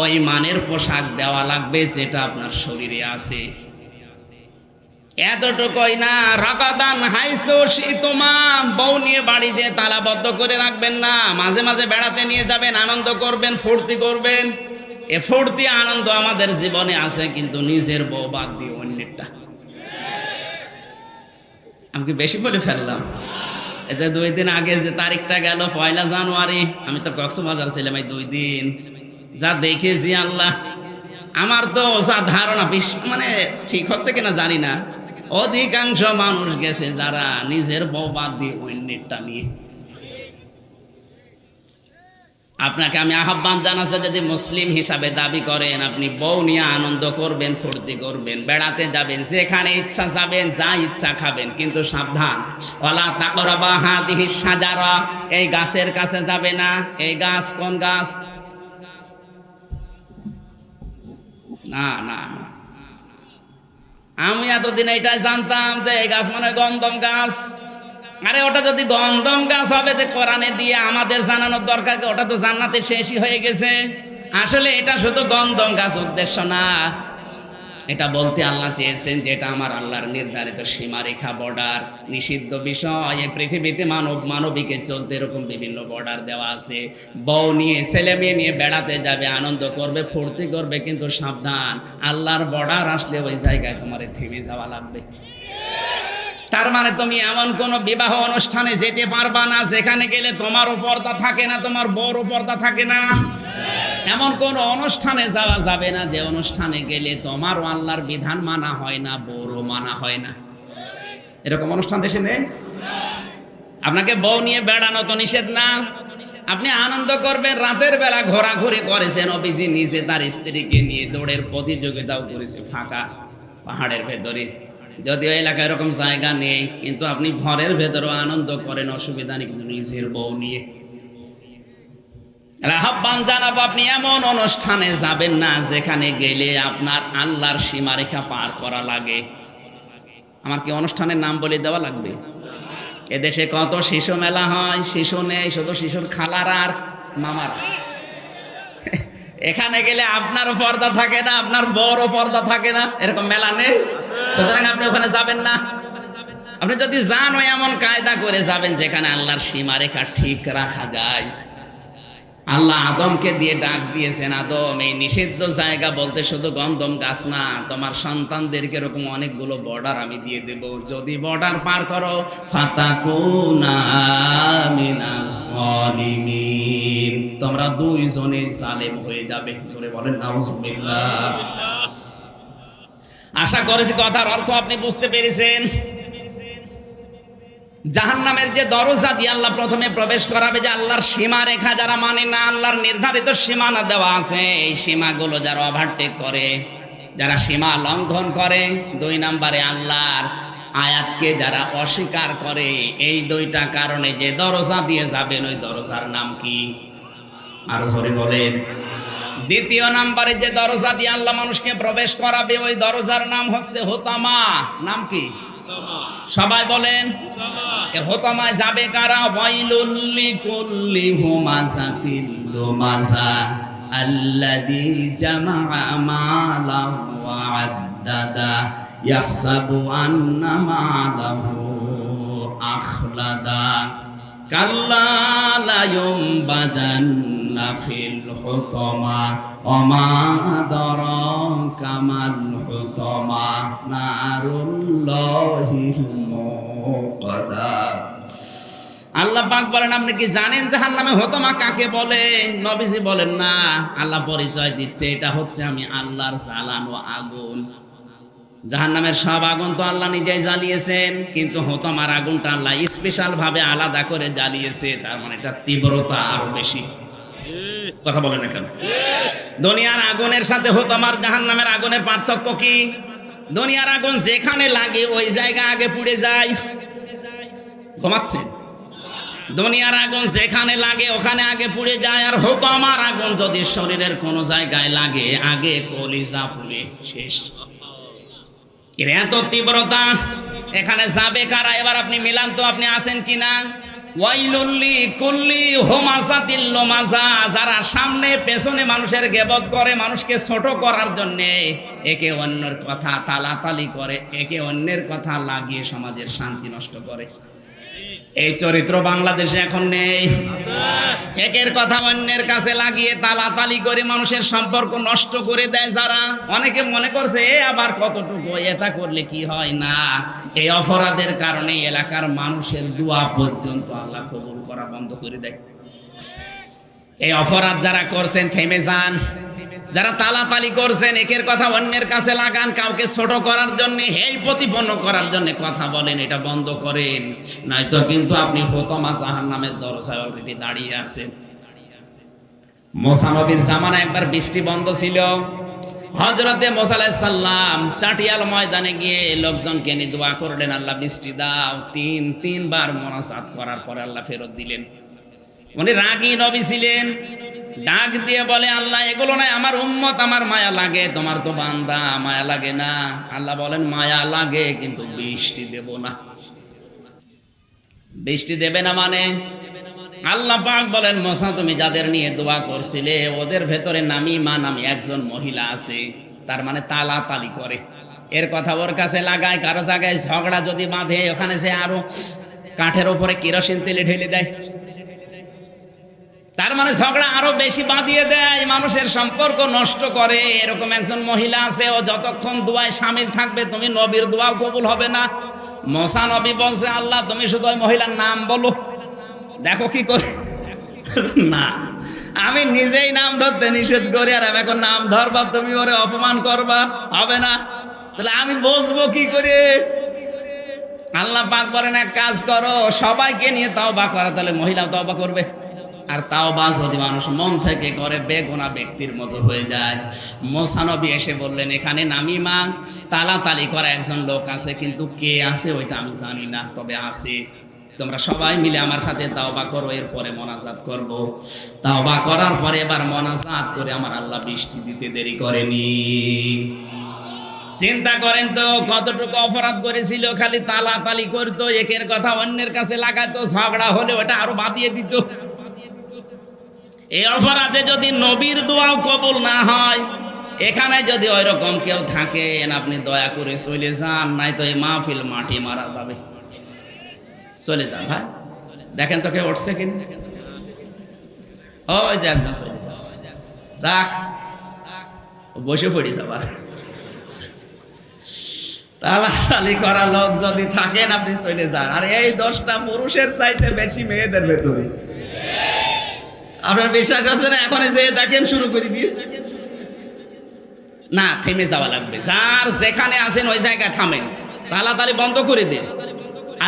ওই মানের পোশাক দেওয়া লাগবে যেটা আপনার শরীরে আছে। এতটুকুই না, রাকাদান হাইসু শীতুমা, বউ নিয়ে বাড়ি যে তালাবদ্ধ করে রাখবেন না, মাঝে মাঝে বেড়াতে নিয়ে যাবেন, আনন্দ করবেন, ফুর্তি করবেন। এ ফুর্তি আনন্দ আমাদের জীবনে আছে, কিন্তু নিজের বউ বাদ দিয়ে অন্যেরটা। আমি কি বেশি বলে ফেললাম? এটা 2 দিন আগে যে তারিখটা গেল 1 জানুয়ারি, আমি তো কক্সবাজার ছিলাম এই 2 দিন, যা দেখেছি আল্লাহ, আমার তো যা ধারণা মানে ঠিক হচ্ছে কিনা জানি না, অধিকাংশ মানুষ গেছে যারা নিজের বউ বাদ দিয়ে অন্যেরটা নিয়ে। আপনাকে আমি আহ্বান জানাচ্ছি, যদি মুসলিম হিসাবে দাবি করেন আপনি বউ নিয়ে আনন্দ করবেন, ফুর্তি করবেন, বেড়াতে যাবেন, যেখানে ইচ্ছা যাবেন, যা ইচ্ছা খাবেন, কিন্তু সাবধান, ওয়ালা তাকরাবা হাদিহিস শাজারা, এই গাছের কাছে যাবে না। এই গাছ কোন গাছ? না না, আমি এতদিন এইটাই জানতাম যে এই গাছ মানে গন্ধম গাছ। আরে ওটা যদি গন্ধম গাছ হবে তো কোরআনে দিয়ে আমাদের জানানোর দরকার, ওটা তো জান্নাতে শেষই হয়ে গেছে। আসলে এটা শুধু গন্ধম গাছ উদ্দেশ্য না, এটা বলতে আল্লাহ চেয়েছেন যেটা আমার আল্লাহর নির্ধারিত সীমারেখা, বর্ডার, নিষিদ্ধ বিষয়। এই পৃথিবীতে মানবিকে চলতে এরকম বিভিন্ন বর্ডার দেওয়া আছে। বউ নিয়ে ছেলে মেয়ে নিয়ে বেড়াতে যাবে, আনন্দ করবে, ফুর্তি করবে, কিন্তু সাবধান, আল্লাহর বর্ডার আসলে ওই জায়গায় তোমার থেমে যাওয়া লাগবে। তার মানে তুমি এমন কোন বিবাহ অনুষ্ঠানে যেতে পারবা না যেখানে গেলে তোমারও পর্দা থাকে না, তোমার বউরও পর্দা থাকে না। এমন কোন অনুষ্ঠানে যাওয়া যাবে না যে অনুষ্ঠানে গেলে তোমারও আল্লাহর বিধান মানা হয় না, বউরও মানা হয় না। এরকম অনুষ্ঠান দেশে নেই। আপনাকে বউ নিয়ে বেড়ানো তো নিষেধ না, আপনি আনন্দ করবেন। রাতের বেলা ঘোরাঘুরি করেছেন, নবীজি নিজে তার স্ত্রীকে নিয়ে দৌড়ের প্রতিযোগিতাও করেছে ফাঁকা পাহাড়ের ভেতরে। যদিও এলাকায় এরকম জায়গা নেই, কিন্তু আপনি ঘরের ভেতরেও আনন্দ করেন, অসুবিধা নেই, কিন্তু নিজের বউ নিয়ে। আহ্বান জানাবো, আপনি এমন অনুষ্ঠানে যাবেন না যেখানে গেলে আপনার আল্লাহর সীমারেখা পার করা লাগে। আমার কি অনুষ্ঠানের নাম বলে দেওয়া লাগবে? এদেশে কত শিশু মেলা হয়, শিশু নেই, শুধু শিশুর খালার আর মামার। এখানে গেলে আপনারও পর্দা থাকে না, আপনার বড় পর্দা থাকে না, এরকম মেলা নেই। সুতরাং আপনি ওখানে যাবেন না। আপনি যদি যান ওই এমন কায়দা করে যাবেন যেখানে আল্লাহর সীমারেখা ঠিক রাখা যায়। আল্লাহ আদমকে দিয়ে ডাক দিয়েছেন, আদম এই নিষিদ্ধ জায়গা বলতে শুধু গন্ধম গাছ না, তোমার সন্তানদেরকে এরকম অনেকগুলো বর্ডার আমি দিয়ে দেব, যদি বর্ডার পার করো ফাতাকুনা মিনাস সালিমিন, তোমরা দুইজনেই জালেম হয়ে যাবে। জোরে বলেন নাউজুবিল্লাহ। আশা করেছি কথার অর্থ আপনি বুঝতে পেরেছেন। জাহান্নামের যে দরজা দিয়ে আল্লাহ প্রথমে প্রবেশ করাবে, যে আল্লাহর সীমারেখা যারা মানে না, আল্লাহর নির্ধারিত সীমানা দেওয়া আছে, এই সীমাগুলো যারা ওভারটেক করে, যারা সীমা লঙ্ঘন করে, 2 নম্বরে আল্লাহর আয়াতকে যারা অস্বীকার করে, এই 2টা কারণে যে দরজা দিয়ে যাবেন ওই দরজার নাম কি? আর জোরে বলেন। দ্বিতীয় নম্বরে যে দরজা দিয়ে আল্লাহ মানুষকে প্রবেশ করাবে ওই দরজার নাম হচ্ছে হোতামা। নাম কি? সবাই বলেন। এ হোতামায় যাবে কারা? ওয়াইলুল লিকুল্লি হুমাযাতিল লুমাযা আল্লাযী জামাআ মালাহু ওয়া আদ্দাদা ইয়াহসাবু আন্না মালাহু আখলাদা কাল্লা লা ইউমবাদান্না ফিল হুতামা ওয়া মা আদরাকা মাল হুতামা নারুল্লাহিল মুকাদ্দা। আল্লাহ পাক বলেন, আপনি কি জানেন জাহান্নামে হোতামা কাকে বলে? নবীজি বলেন না, আল্লাহ পরিচয় দিচ্ছে, এটা হচ্ছে আমি আল্লাহর জ্বালানো আগুন। জাহান্নামের সব আগুন তো আল্লাহ নিজেই জ্বালিয়েছেন, কিন্তু হোতামার আগুনটা আল্লাহ স্পেশাল ভাবে আলাদা করে জ্বালিয়েছে, তার মানে এটা তীব্রতা আরো বেশি। কথা বলেন না কেন? দুনিয়ার আগুনের সাথে হোতামার জাহান্নামের আগুনের পার্থক্য কি? দুনিয়ার আগুন যেখানে লাগে ওই জায়গা আগে পুড়ে যায়। ঘুমাচ্ছেন? দুনিয়ার আগুন যেখানে লাগে ওখানে আগে পুড়ে যায়, আর হোতামার আগুন যদি শরীরের কোনো জায়গায় লাগে আগে কলিজা পুড়ে শেষ। এর এত তীব্রতা। এখানে যাবে কারা? এবার আপনি মিলান তো, আপনি আছেন কিনা? ওয়াইলুল্লি কুল্লি হুমাযাতিল লুমাযা, যারা সামনে পেছনে মানুষের গিবত করে, মানুষকে ছোট করার জন্য একে অন্যের কথা তালাতালি করে, একে অন্যের কথা লাগিয়ে সমাজের শান্তি নষ্ট করে। এই চরিত্র বাংলাদেশে এখন নেই। একের কথা অন্যের কাছে লাগিয়ে তালাতালি করে মানুষের সম্পর্ক নষ্ট করে দেয় যারা। অনেকে মনে করছে এ আবার কতটুকু, এটা করলে কি হয় না। এই অপরাধের কারণে এলাকার মানুষের দোয়া পর্যন্ত আল্লাহ কবুল করা বন্ধ করে দেয়। এই অপরাধ যারা করছেন থেমে যান। যারা তালাতালি করছেন, একের কথা অন্যের কাছে লাগান, কাউকে ছোট করার জন্য, হেয় প্রতিপন্ন করার জন্য কথা বলেন, এটা বন্ধ করেন, নয়তো কিন্তু আপনি হোতামা জাহান্নামের দরজায় অলরেডি দাঁড়িয়ে আছেন। মুসা নবীর জামানায় একবার বৃষ্টি বন্ধ ছিল। হযরতে মুসা আলাইহিস সালাম চাটিয়াল ময়দানে গিয়ে লোকজনকে নিয়ে দোয়া করলেন, আল্লাহ বৃষ্টি দাও। তিনবার মুনাজাত করার পরে আল্লাহ ফেরত দিলেন। উনি রাগী নবী ছিলেন। ডাক দিয়ে বলে, আল্লাহ এগুলো নয়, আমার উম্মত, আমার মায়া লাগে, তোমার তো বান্দা, মায়া লাগে না। আল্লাহ বলেন, মায়া লাগে কিন্তু বৃষ্টি দেব না। বৃষ্টি দেবে না মানে? আল্লাহ পাক বলেন, মুসা তুমি যাদের নিয়ে দোয়া করছিলে ওদের ভেতরে নামিমা নামে একজন মহিলা আছে, তার মানে তালাতালি করে, এর কথা ওর কাছে লাগায়, কারো জায়গায় ঝগড়া যদি বাঁধে ওখানে সে আরো কাঠের ওপরে কেরোসিন তেলে ঢেলে দেয়, তার মানে ঝগড়া আরো বেশি বাঁধিয়ে দেয়, মানুষের সম্পর্ক নষ্ট করে। এরকম একজন মহিলা আছে, ও যতক্ষণ দোয়ায় শামিল থাকবে তুমি নবীর দোয়াও কবুল হবে না। মুসা নবী বলছে, আল্লাহ তুমি শুধু ওই মহিলার নাম বলো, দেখো কি করে। না, আমি নিজেই নাম ধরতে নিষেধ করি, আর আমি এখন নাম ধরবা, তুমি ওরে অপমান করবা, হবে না। তাহলে আমি বুঝবো কি করে? আল্লাহ পাক বলেন, এক কাজ করো, সবাইকে নিয়ে তাওবা করো, তাহলে মহিলা তাওবা করবে। আর তাওবা যদি মানুষ মন থেকে করে, বেগুনা ব্যক্তির মতো হয়ে যায়। মুসা নবী এসে বললেন, এখানে নামিমা তালাতালি করা একজন লোক আছে, কিন্তু কে আছে ওইটা আমি জানি না, তবে আছে। তোমরা সবাই মিলে আমার সাথে তাওবা করো, এরপরে মোনাজাত করব। তাওবা করার পরে এবার মোনাজাত করে আমার আল্লাহ বৃষ্টি দিতে দেরি করেনি। চিন্তা করেন তো, কতটুকু অপরাধ করেছিল, খালি তালাতালি করতো, একের কথা অন্যের কাছে লাগাতো, ঝগড়া হলে ওটা আরো বাঁধিয়ে দিত। এই অপরাধে যদি নবীর দোয়াও কবুল না হয়, এখানে যদি ওই রকম কেউ থাকেন, আপনি দয়া করে চলে যান, নাই তো এই মাহফিল মাটি মারা যাবে। চলে যান ভাই, দেখেন তো কেউ উঠছে কিনা। ওই যে একজন চলে যাচ্ছে, যাক, বসে পড়িস। আবার তালাতালি করা লোক যদি থাকেন, আপনি চলে যান। আর এই 10টা পুরুষের চাইতে বেশি মেয়েদের ভেতরে। আপনার বিশ্বাস আছে না? এখন যে দেখেন শুরু করে দিয়েছে। না, থেমে যাওয়া লাগবে। যার যেখানে আছেন ওই জায়গায় থামেন, তালাতালি বন্ধ করে দেন।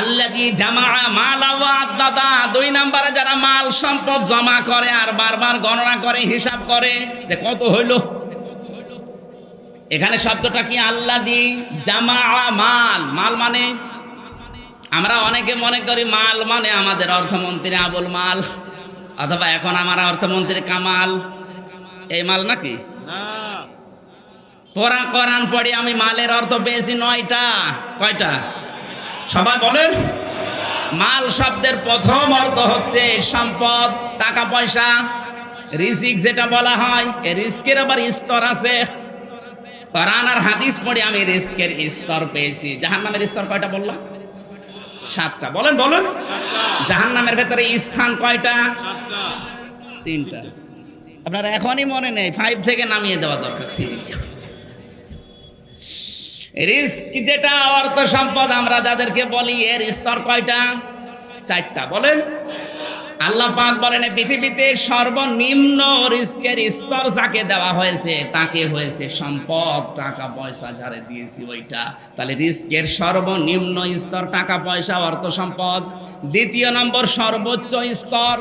আল্লাযী জামাআ মালা ওয়া আদ্দাদা, 2 নম্বরে যারা মাল সম্পদ জমা করে আর বারবার গণনা করে, হিসাব করে যে কত হইল। এখানে শব্দটা কি? আল্লাযী জামাআ মাল। মাল মানে, আমরা অনেকে মনে করি মাল মানে আমাদের অর্থমন্ত্রী আবুল মাল, অথবা এখন আমার অর্থমন্ত্রী কামাল। এই মাল নাকি? কোরআন পড়ি আমি মালের অর্থ পেয়েছি 9টা। কয়টা? সবাই বলেন। মাল শব্দের প্রথম অর্থ হচ্ছে সম্পদ, টাকা পয়সা, রিজিক যেটা বলা হয়। এই রিজিকের আবার স্তর আছে। কোরআন আর হাদিস পড়ে আমি রিজিকের স্তর পেয়েছি। জাহান্নামের স্তর কয়টা বললাম? 7টা। বলেন বলেন। জাহান্নামের ভেতরে স্থান কয়টা? 3টা। আপনার এখনই মনে নেই, 5 থেকে নামিয়ে দেওয়া দরকার। ঠিক, রিস্ক যেটা অর্থ সম্পদ আমরা যাদেরকে বলি, এর স্তর কয়টা? 4টা। বলেন। আল্লাহ পাক বলেন পৃথিবীতে সর্বনিম্ন রিস্কের স্তর যাকে দেওয়া হয়েছে তাকে হয়েছে সম্পদ, টাকা পয়সা যারে দিয়েছি ওইটা। তাহলে রিস্কের সর্বনিম্ন স্তর টাকা পয়সা, অর্থ সম্পদ। দ্বিতীয় নম্বর সর্বোচ্চ স্তর,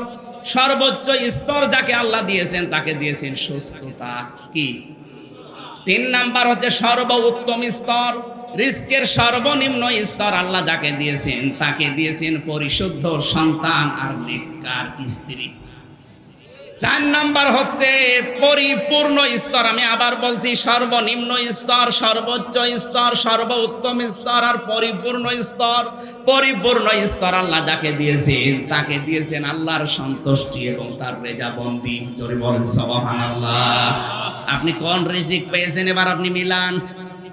সর্বোচ্চ স্তর যাকে আল্লাহ দিয়েছেন তাকে দিয়েছেন সুস্থতা। কি? 3 নাম্বার হচ্ছে সর্বোত্তম স্তর। রিস্কের সর্বনিম্ন স্তর আল্লাহ যাকে দিয়েছেন তাকে দিয়েছেন পরিশুদ্ধ সন্তান আর নেককার স্ত্রী। 4 নাম্বার হচ্ছে পরিপূর্ণ স্তর। আমি আবার বলছি, সর্বনিম্ন স্তর, সর্বোচ্চ স্তর, সর্বোত্তম স্তর আর পরিপূর্ণ স্তর। পরিপূর্ণ স্তর আল্লাহ যাকে দিয়েছেন তাকে দিয়েছেন আল্লাহর সন্তুষ্টি এবং তার রেজাবন্দি। জোরে বলেন সুবহানাল্লাহ। আপনি কোন রিজিক পেয়েছেন এবার আপনি মিলান।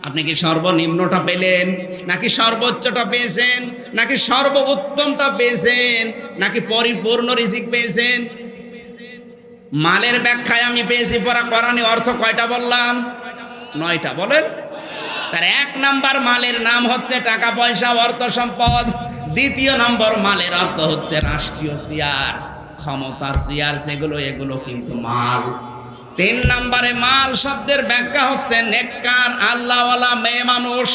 আপনি কি সর্বনিম্নটা পেলেন, নাকি সর্বোচ্চটা পেয়েছেন, নাকি সর্বোত্তমটা পেয়েছেন, নাকি পরিপূর্ণ রিজিক পেয়েছেন? মালের ব্যাখ্যায় আমি পেয়েছি পড়া কোরআনে অর্থ কয়টা বললাম? 9টা। বলেন। তার 1 নাম্বার মালের নাম হচ্ছে টাকা পয়সা, অর্থ সম্পদ। দ্বিতীয় নম্বর মালের অর্থ হচ্ছে রাষ্ট্রীয় চেয়ার, ক্ষমতার চেয়ার যেগুলো, এগুলো কিন্তু মাল। 3 নম্বরে মাল শব্দের ব্যাখ্যা হচ্ছে নেককার আল্লাহওয়ালা মেয়ে মানুষ।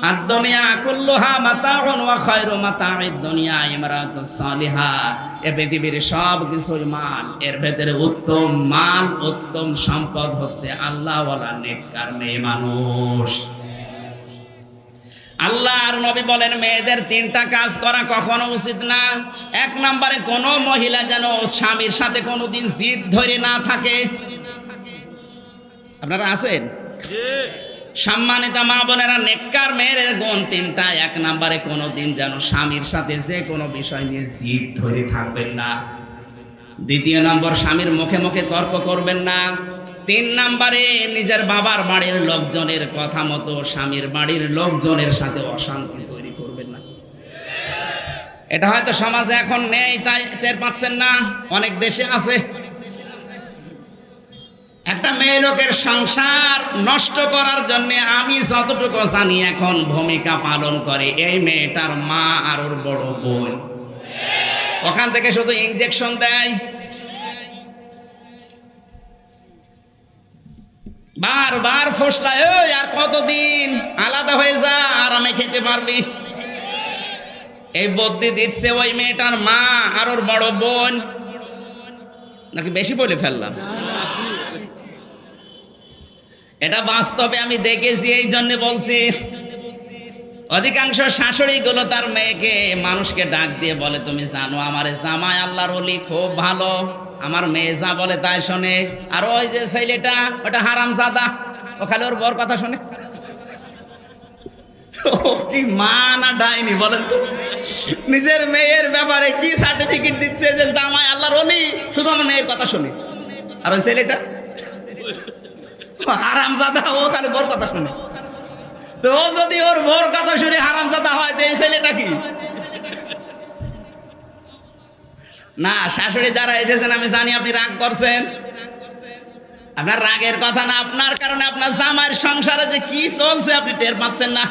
আর দুনিয়া কুল্লুহা মাতাউন ওয়া খায়রু মাতাউদ দুনিয়া ইমরাতুস সালিহা। এই পৃথিবীর সব কিছুই মাল, এর ভেতরে উত্তম মাল, উত্তম সম্পদ হচ্ছে আল্লাহওয়ালা নেককার মেয়ে মানুষ। আল্লাহর নবী বলেন মেয়েদের 3টা কাজ করা কখনো উচিত না। 1 নম্বরে কোনো মহিলা যেন স্বামীর সাথে কোনোদিন জিদ ধরে না থাকে। আপনারা আছেন? সম্মানিত মা বোনেরা, নেককার মেয়ের গুণ 3টা। 1 নম্বরে কোনোদিন যেন স্বামীর সাথে যে কোনো বিষয় নিয়ে জিদ ধরে থাকবেন না। দ্বিতীয় নম্বর, স্বামীর মুখে মুখে তর্ক করবেন না। 3 নম্বরে নিজের বাবার বাড়ির লোকজনের কথা মতো স্বামীর বাড়ির লোকজনের সাথে অশান্তি তৈরি করবেন না। এটা হয়তো সমাজে এখন নেই, তাই টের পাচ্ছেন না, অনেক দেশে আছে। একটা মেয়ে লোকের সংসার নষ্ট করার জন্য আমি যতটুকু জানি এখন ভূমিকা পালন করে এই মেয়েটার মা আর ওর বড় বোন। ওখান থেকে শুধু ইনজেকশন দেয়, বারবার ফসলায়, ওই আর কতদিন আলাদা হয়ে যা, আরামে খেতে পারবি। এই বুদ্ধি দিচ্ছে ওই মেয়েটার মা আর ওর বড় বোন। নাকি বেশি বলে ফেললাম? এটা বাস্তবে আমি দেখেছি, এই জন্য বলছি। অধিকাংশ শাশুড়ি গুলো তার মেয়েকে মানুষকে ডাক দিয়ে বলে, তুমি জানো আমার জামাই আল্লাহর ওলি খুব ভালো, আমার মেয়ে যা বলে তাই শোনে। আর ওই যে ছেলেটা ওটা হারামজাদা, ও খালি ওর বর কথা শোনে। ও কি মা না ডাইনি বলেন তো? নিজের মেয়ের ব্যাপারে কি সার্টিফিকেট দিচ্ছে যে জামাই আল্লাহর ওলি, শুধু আমার মেয়ের কথা শুনে। আর ওই ছেলেটা হারামজাদা, ও খালি বর কথা শুনে। তো ও যদি ওর বর কথা শুনে হারামজাদা হয়, তো এই ছেলেটা কি? না, শাশুড়ি যারা এসেছেন আমি জানি আপনি রাগ করছেন। আপনার রাগের কথা না, আপনার কারণে আপনার জামাইয়ের সংসারে যে কি চলছে আপনি টের পাচ্ছেন না।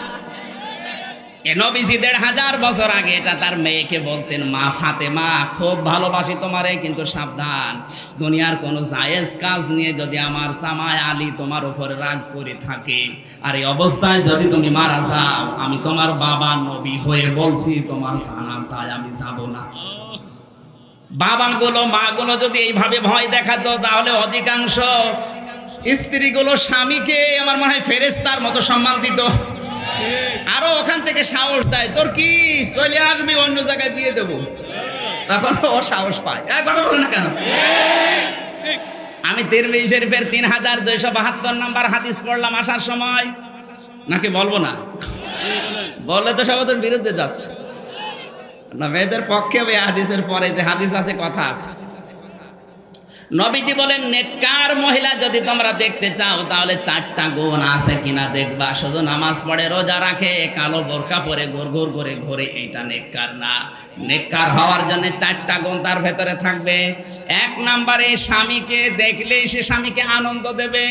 এ নবীজি 1500 বছর আগে এটা তার মেয়েকে বলতেন, মা ফাতেমা খুব ভালোবাসি তোমারে, কিন্তু সাবধান, দুনিয়ার কোনো জায়েজ কাজ নিয়ে যদি আমার জামাই আলী তোমার উপরে রাগ করে থাকে, আর এই অবস্থায় যদি তুমি মারা যাও, আমি তোমার বাবা নবী হয়ে বলছি তোমার জানাজায় আমি যাব না। বাবাগুলো মাগুলো যদি এইভাবে ভয় দেখাতো, তাহলে অধিকাংশ স্ত্রীগুলো স্বামীকে আমার মনে হয় ফেরেশতার মতো সম্মান দিত। আরো ওখান থেকে সাহস দেয়, তোর কি চলে আসবি, অন্য জায়গায় বিয়ে দেবো। তখন ও সাহস পায়। কথা বলে না কেন? আমি তিরমিজি শরীফের 3272 নম্বর হাদিস পড়লাম আসার সময়, নাকি বলবো না? বললে তো সব তোর বিরুদ্ধে যাচ্ছে না। মেয়েদের পক্ষে ওই হাদিসের পরে যে হাদিস আছে, কথা আছে। নবীজি বলেন, নেককার মহিলা যদি তোমরা দেখতে চাও তাহলে 4টা গুণ আছে কিনা দেখবা। শুধু নামাজ পড়ে, রোজা রাখে, কালো বোরকা পরে ঘুর করে ঘুরে, এইটা নেককার না। নেককার হওয়ার জন্য 4টা গুণ তার ভেতরে থাকবে। 1 নম্বরে, স্বামীকে দেখলেই সে স্বামীকে আনন্দ দেবে।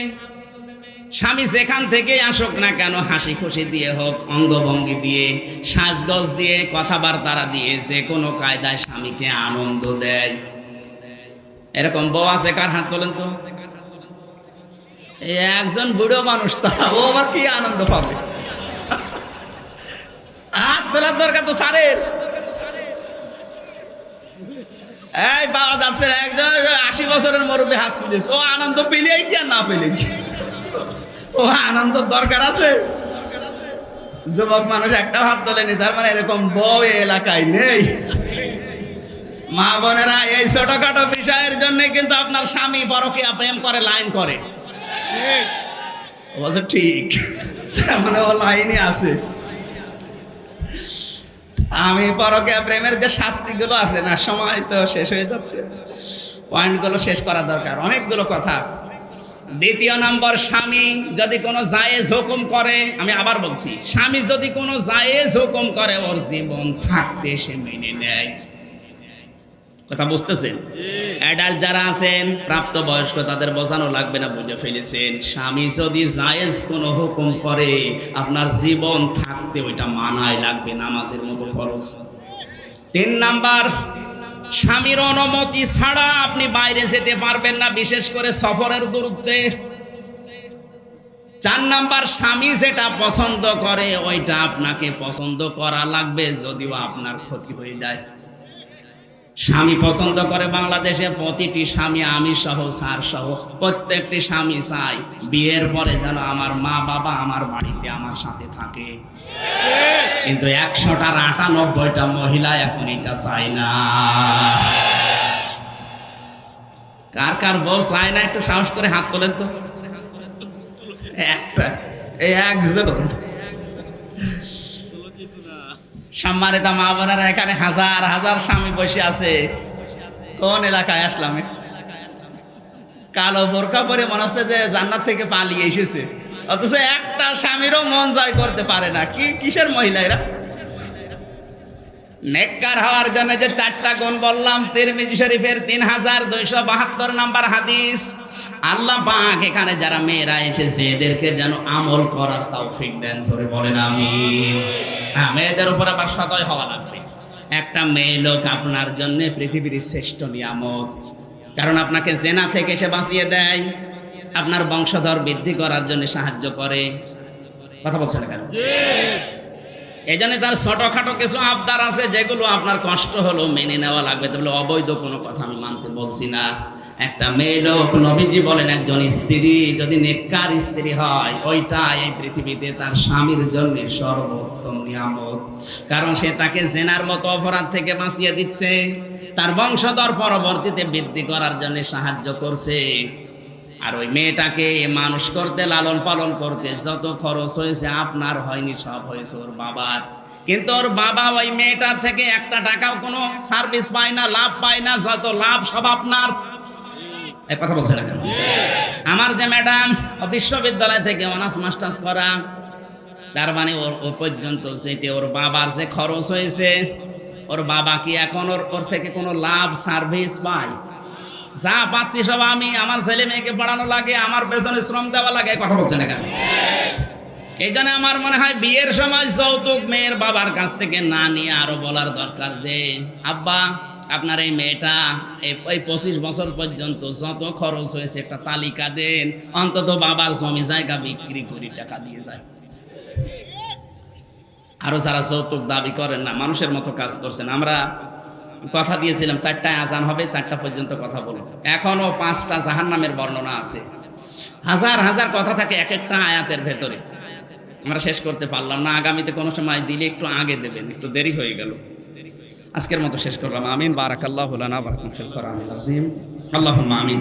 স্বামী যেখান থেকে আসুক না কেন, হাসি খুশি দিয়ে হোক, অঙ্গভঙ্গি দিয়ে, সাজগজ দিয়ে, কথাবার্তা দিয়ে, যে কোনো কায়দায় স্বামীকে আনন্দ দেয়। এরকম বউ আছে কার? হাত তোলেন তো। একজন বুড়ো মানুষ, তারা ও আবার কি আনন্দ পাবে? হাত তোলার দরকার তো স্যারের। এই বাবা যাচ্ছে, একজন 80 বছরের মুরব্বী হাত তুলেছে, ও আনন্দ পেলেই কি আর না পেলে কি? ও আনন্দ দরকার আছে? যুবক মানুষ একটা হাত তোলেনি, তার মানে এরকম বউ এলাকায় নেই। মা বোনেরা, এই ছোটখাটো বিষয়ের জন্য কিন্তু আপনার স্বামী পরকীয়া প্রেম করে, লাইন করে। অবশ্য ঠিক, মানে ও লাইনে আছে। আমি পরকীয়া প্রেমের যে শাস্তিগুলো আছে না, সময় তো শেষ হয়ে যাচ্ছে, পয়েন্টগুলো শেষ করা দরকার, অনেকগুলো কথা আছে। 2 নম্বর, স্বামী যদি কোনো জায়েজ হুকুম করে, আমি আবার বলছি, স্বামী যদি কোনো জায়েজ হুকুম করে, ওর জীবন থাকতে সে মেনে নেয়। কথা বুঝতেছেন? অ্যাডাল্ট যারা আছেন, প্রাপ্তবয়স্ক, তাদের বোঝানো লাগবে না, বুঝে ফেলেছেন। স্বামী যদি জায়েজ কোনো হুকুম করে, আপনার জীবন থাকতে ওইটা মানায় লাগবে, নামাজের মতো ফরজ। 3 নাম্বার, স্বামীর অনুমতি ছাড়া আপনি বাইরে যেতে পারবেন না, বিশেষ করে সফরের দূরত্বে। 4 নাম্বার, স্বামী যেটা পছন্দ করে ওইটা আপনাকে পছন্দ করা লাগবে, যদিও আপনার ক্ষতি হয়ে যায়। স্বামী পছন্দ করে বাংলাদেশে প্রতিটি স্বামী, আমি সহ, স্যার সহ, প্রত্যেকটি স্বামী চাই বিয়ের পরে যেন আমার মা বাবা আমার বাড়িতে আমার সাথে থাকে। কিন্তু 100টার 98টা মহিলা এখন এটা চায় না। কার কার বউ চায় না একটু সাহস করে হাত তোলেন তো। একজন। সম্মানিত মা বোনেরা, এখানে হাজার হাজার স্বামী বসে আছে। কোন এলাকায় আসলাম? কালো বোরকা পরে মনে হচ্ছে যে জান্নাত থেকে পালিয়ে এসেছে, অথচ একটা স্বামীরও মন জয় করতে পারে না। কিসের মহিলা এরা? নেককার হওয়ার জন্য যে 4টা গুণ বললাম, তিরমিজি শরীফের 3272 নম্বর হাদিস। আল্লাহ পাক এখানে যারা মেয়েরা এসেছে এদেরকে যেন আমল করার তৌফিক দেন, জোরে বলেন আমিন। হ্যাঁ, মেয়েদের উপর আবার সদয় হওয়া লাগবে। একটা মেয়ে লোক আপনার জন্য পৃথিবীর শ্রেষ্ঠ নিয়ামত, কারণ আপনাকে জেনা থেকে সে বাঁচিয়ে দেয়, আপনার বংশধর বৃদ্ধি করার জন্য সাহায্য করে। কথা বলছেন কেন? এই জন্য তার ছোটখাটো কিছু আবদার আছে, যেগুলো আপনার কষ্ট হলো মেনে নেওয়া লাগবে, তবে অবৈধ কোনো কথা আমি মানতে বলছি না। একটা মেয়ে লোক, নবীজি বলেন, একজন স্ত্রী যদি নেককার স্ত্রী হয়, ওইটা এই পৃথিবীতে তার স্বামীর জন্য সর্বোত্তম নিয়ামত, কারণ সে তাকে জেনার মতো অপরাধ থেকে বাঁচিয়ে দিচ্ছে, তার বংশধর পরবর্তীতে বৃদ্ধি করার জন্য সাহায্য করছে। আর ওই মেয়েটাকে মানুষ করতে, লালন পালন করতে যত খরচ হয়েছে আপনার হয়নি, সব হয়েছে ওর বাবার। কিন্তু ওর বাবা ওই মেয়েটার থেকে 1 টাকাও কোনো সার্ভিস পায় না, লাভ পায় না, যত লাভ সব আপনার। এই কথা বলছে না কেন? আমার যে ম্যাডাম বিশ্ববিদ্যালয় থেকে অনার্স মাস্টার্স করা, তার মানে ওর পর্যন্ত যেতে ওর বাবার যে খরচ হয়েছে, ওর বাবা কি এখন ওর থেকে কোনো লাভ সার্ভিস পায়? যা পাচ্ছি সব আমি, আমার ছেলে মেয়েকে পড়ানো লাগে, আমার পেছনে শ্রম দেওয়া লাগে। কথা বলছে না কেন? এই জন্য আমার মনে হয় বিয়ের সময় যৌতুক মেয়ের বাবার কাছ থেকে না নিয়ে আরো বলার দরকার যে, আব্বা আপনার এই মেয়েটা এই 25 বছর পর্যন্ত যত খরচ হয়েছে একটা তালিকা দেন, অন্তত বাবার জমি জায়গা বিক্রি করে টাকা দিয়ে যায়। আরো যারা যৌতুক দাবি করেন না, মানুষের মতো কাজ করছেন। আমরা কথা দিয়েছিলাম 4টায় আজান হবে, 4টা পর্যন্ত কথা বলবো। এখনো 5টা জাহান্নামের বর্ণনা আছে, হাজার হাজার কথা থাকে এক একটা আয়াতের ভেতরে। আমরা শেষ করতে পারলাম না, আগামীতে কোনো সময় দিলে একটু আগে দেবেন, একটু দেরি হয়ে গেল। আজকের মতো শেষ করলাম। আমিন। বারাকাল্লাহু লানা ওয়া লাকুম ফিল কোরআনিল আযীম। আল্লাহুম্মা আমিন।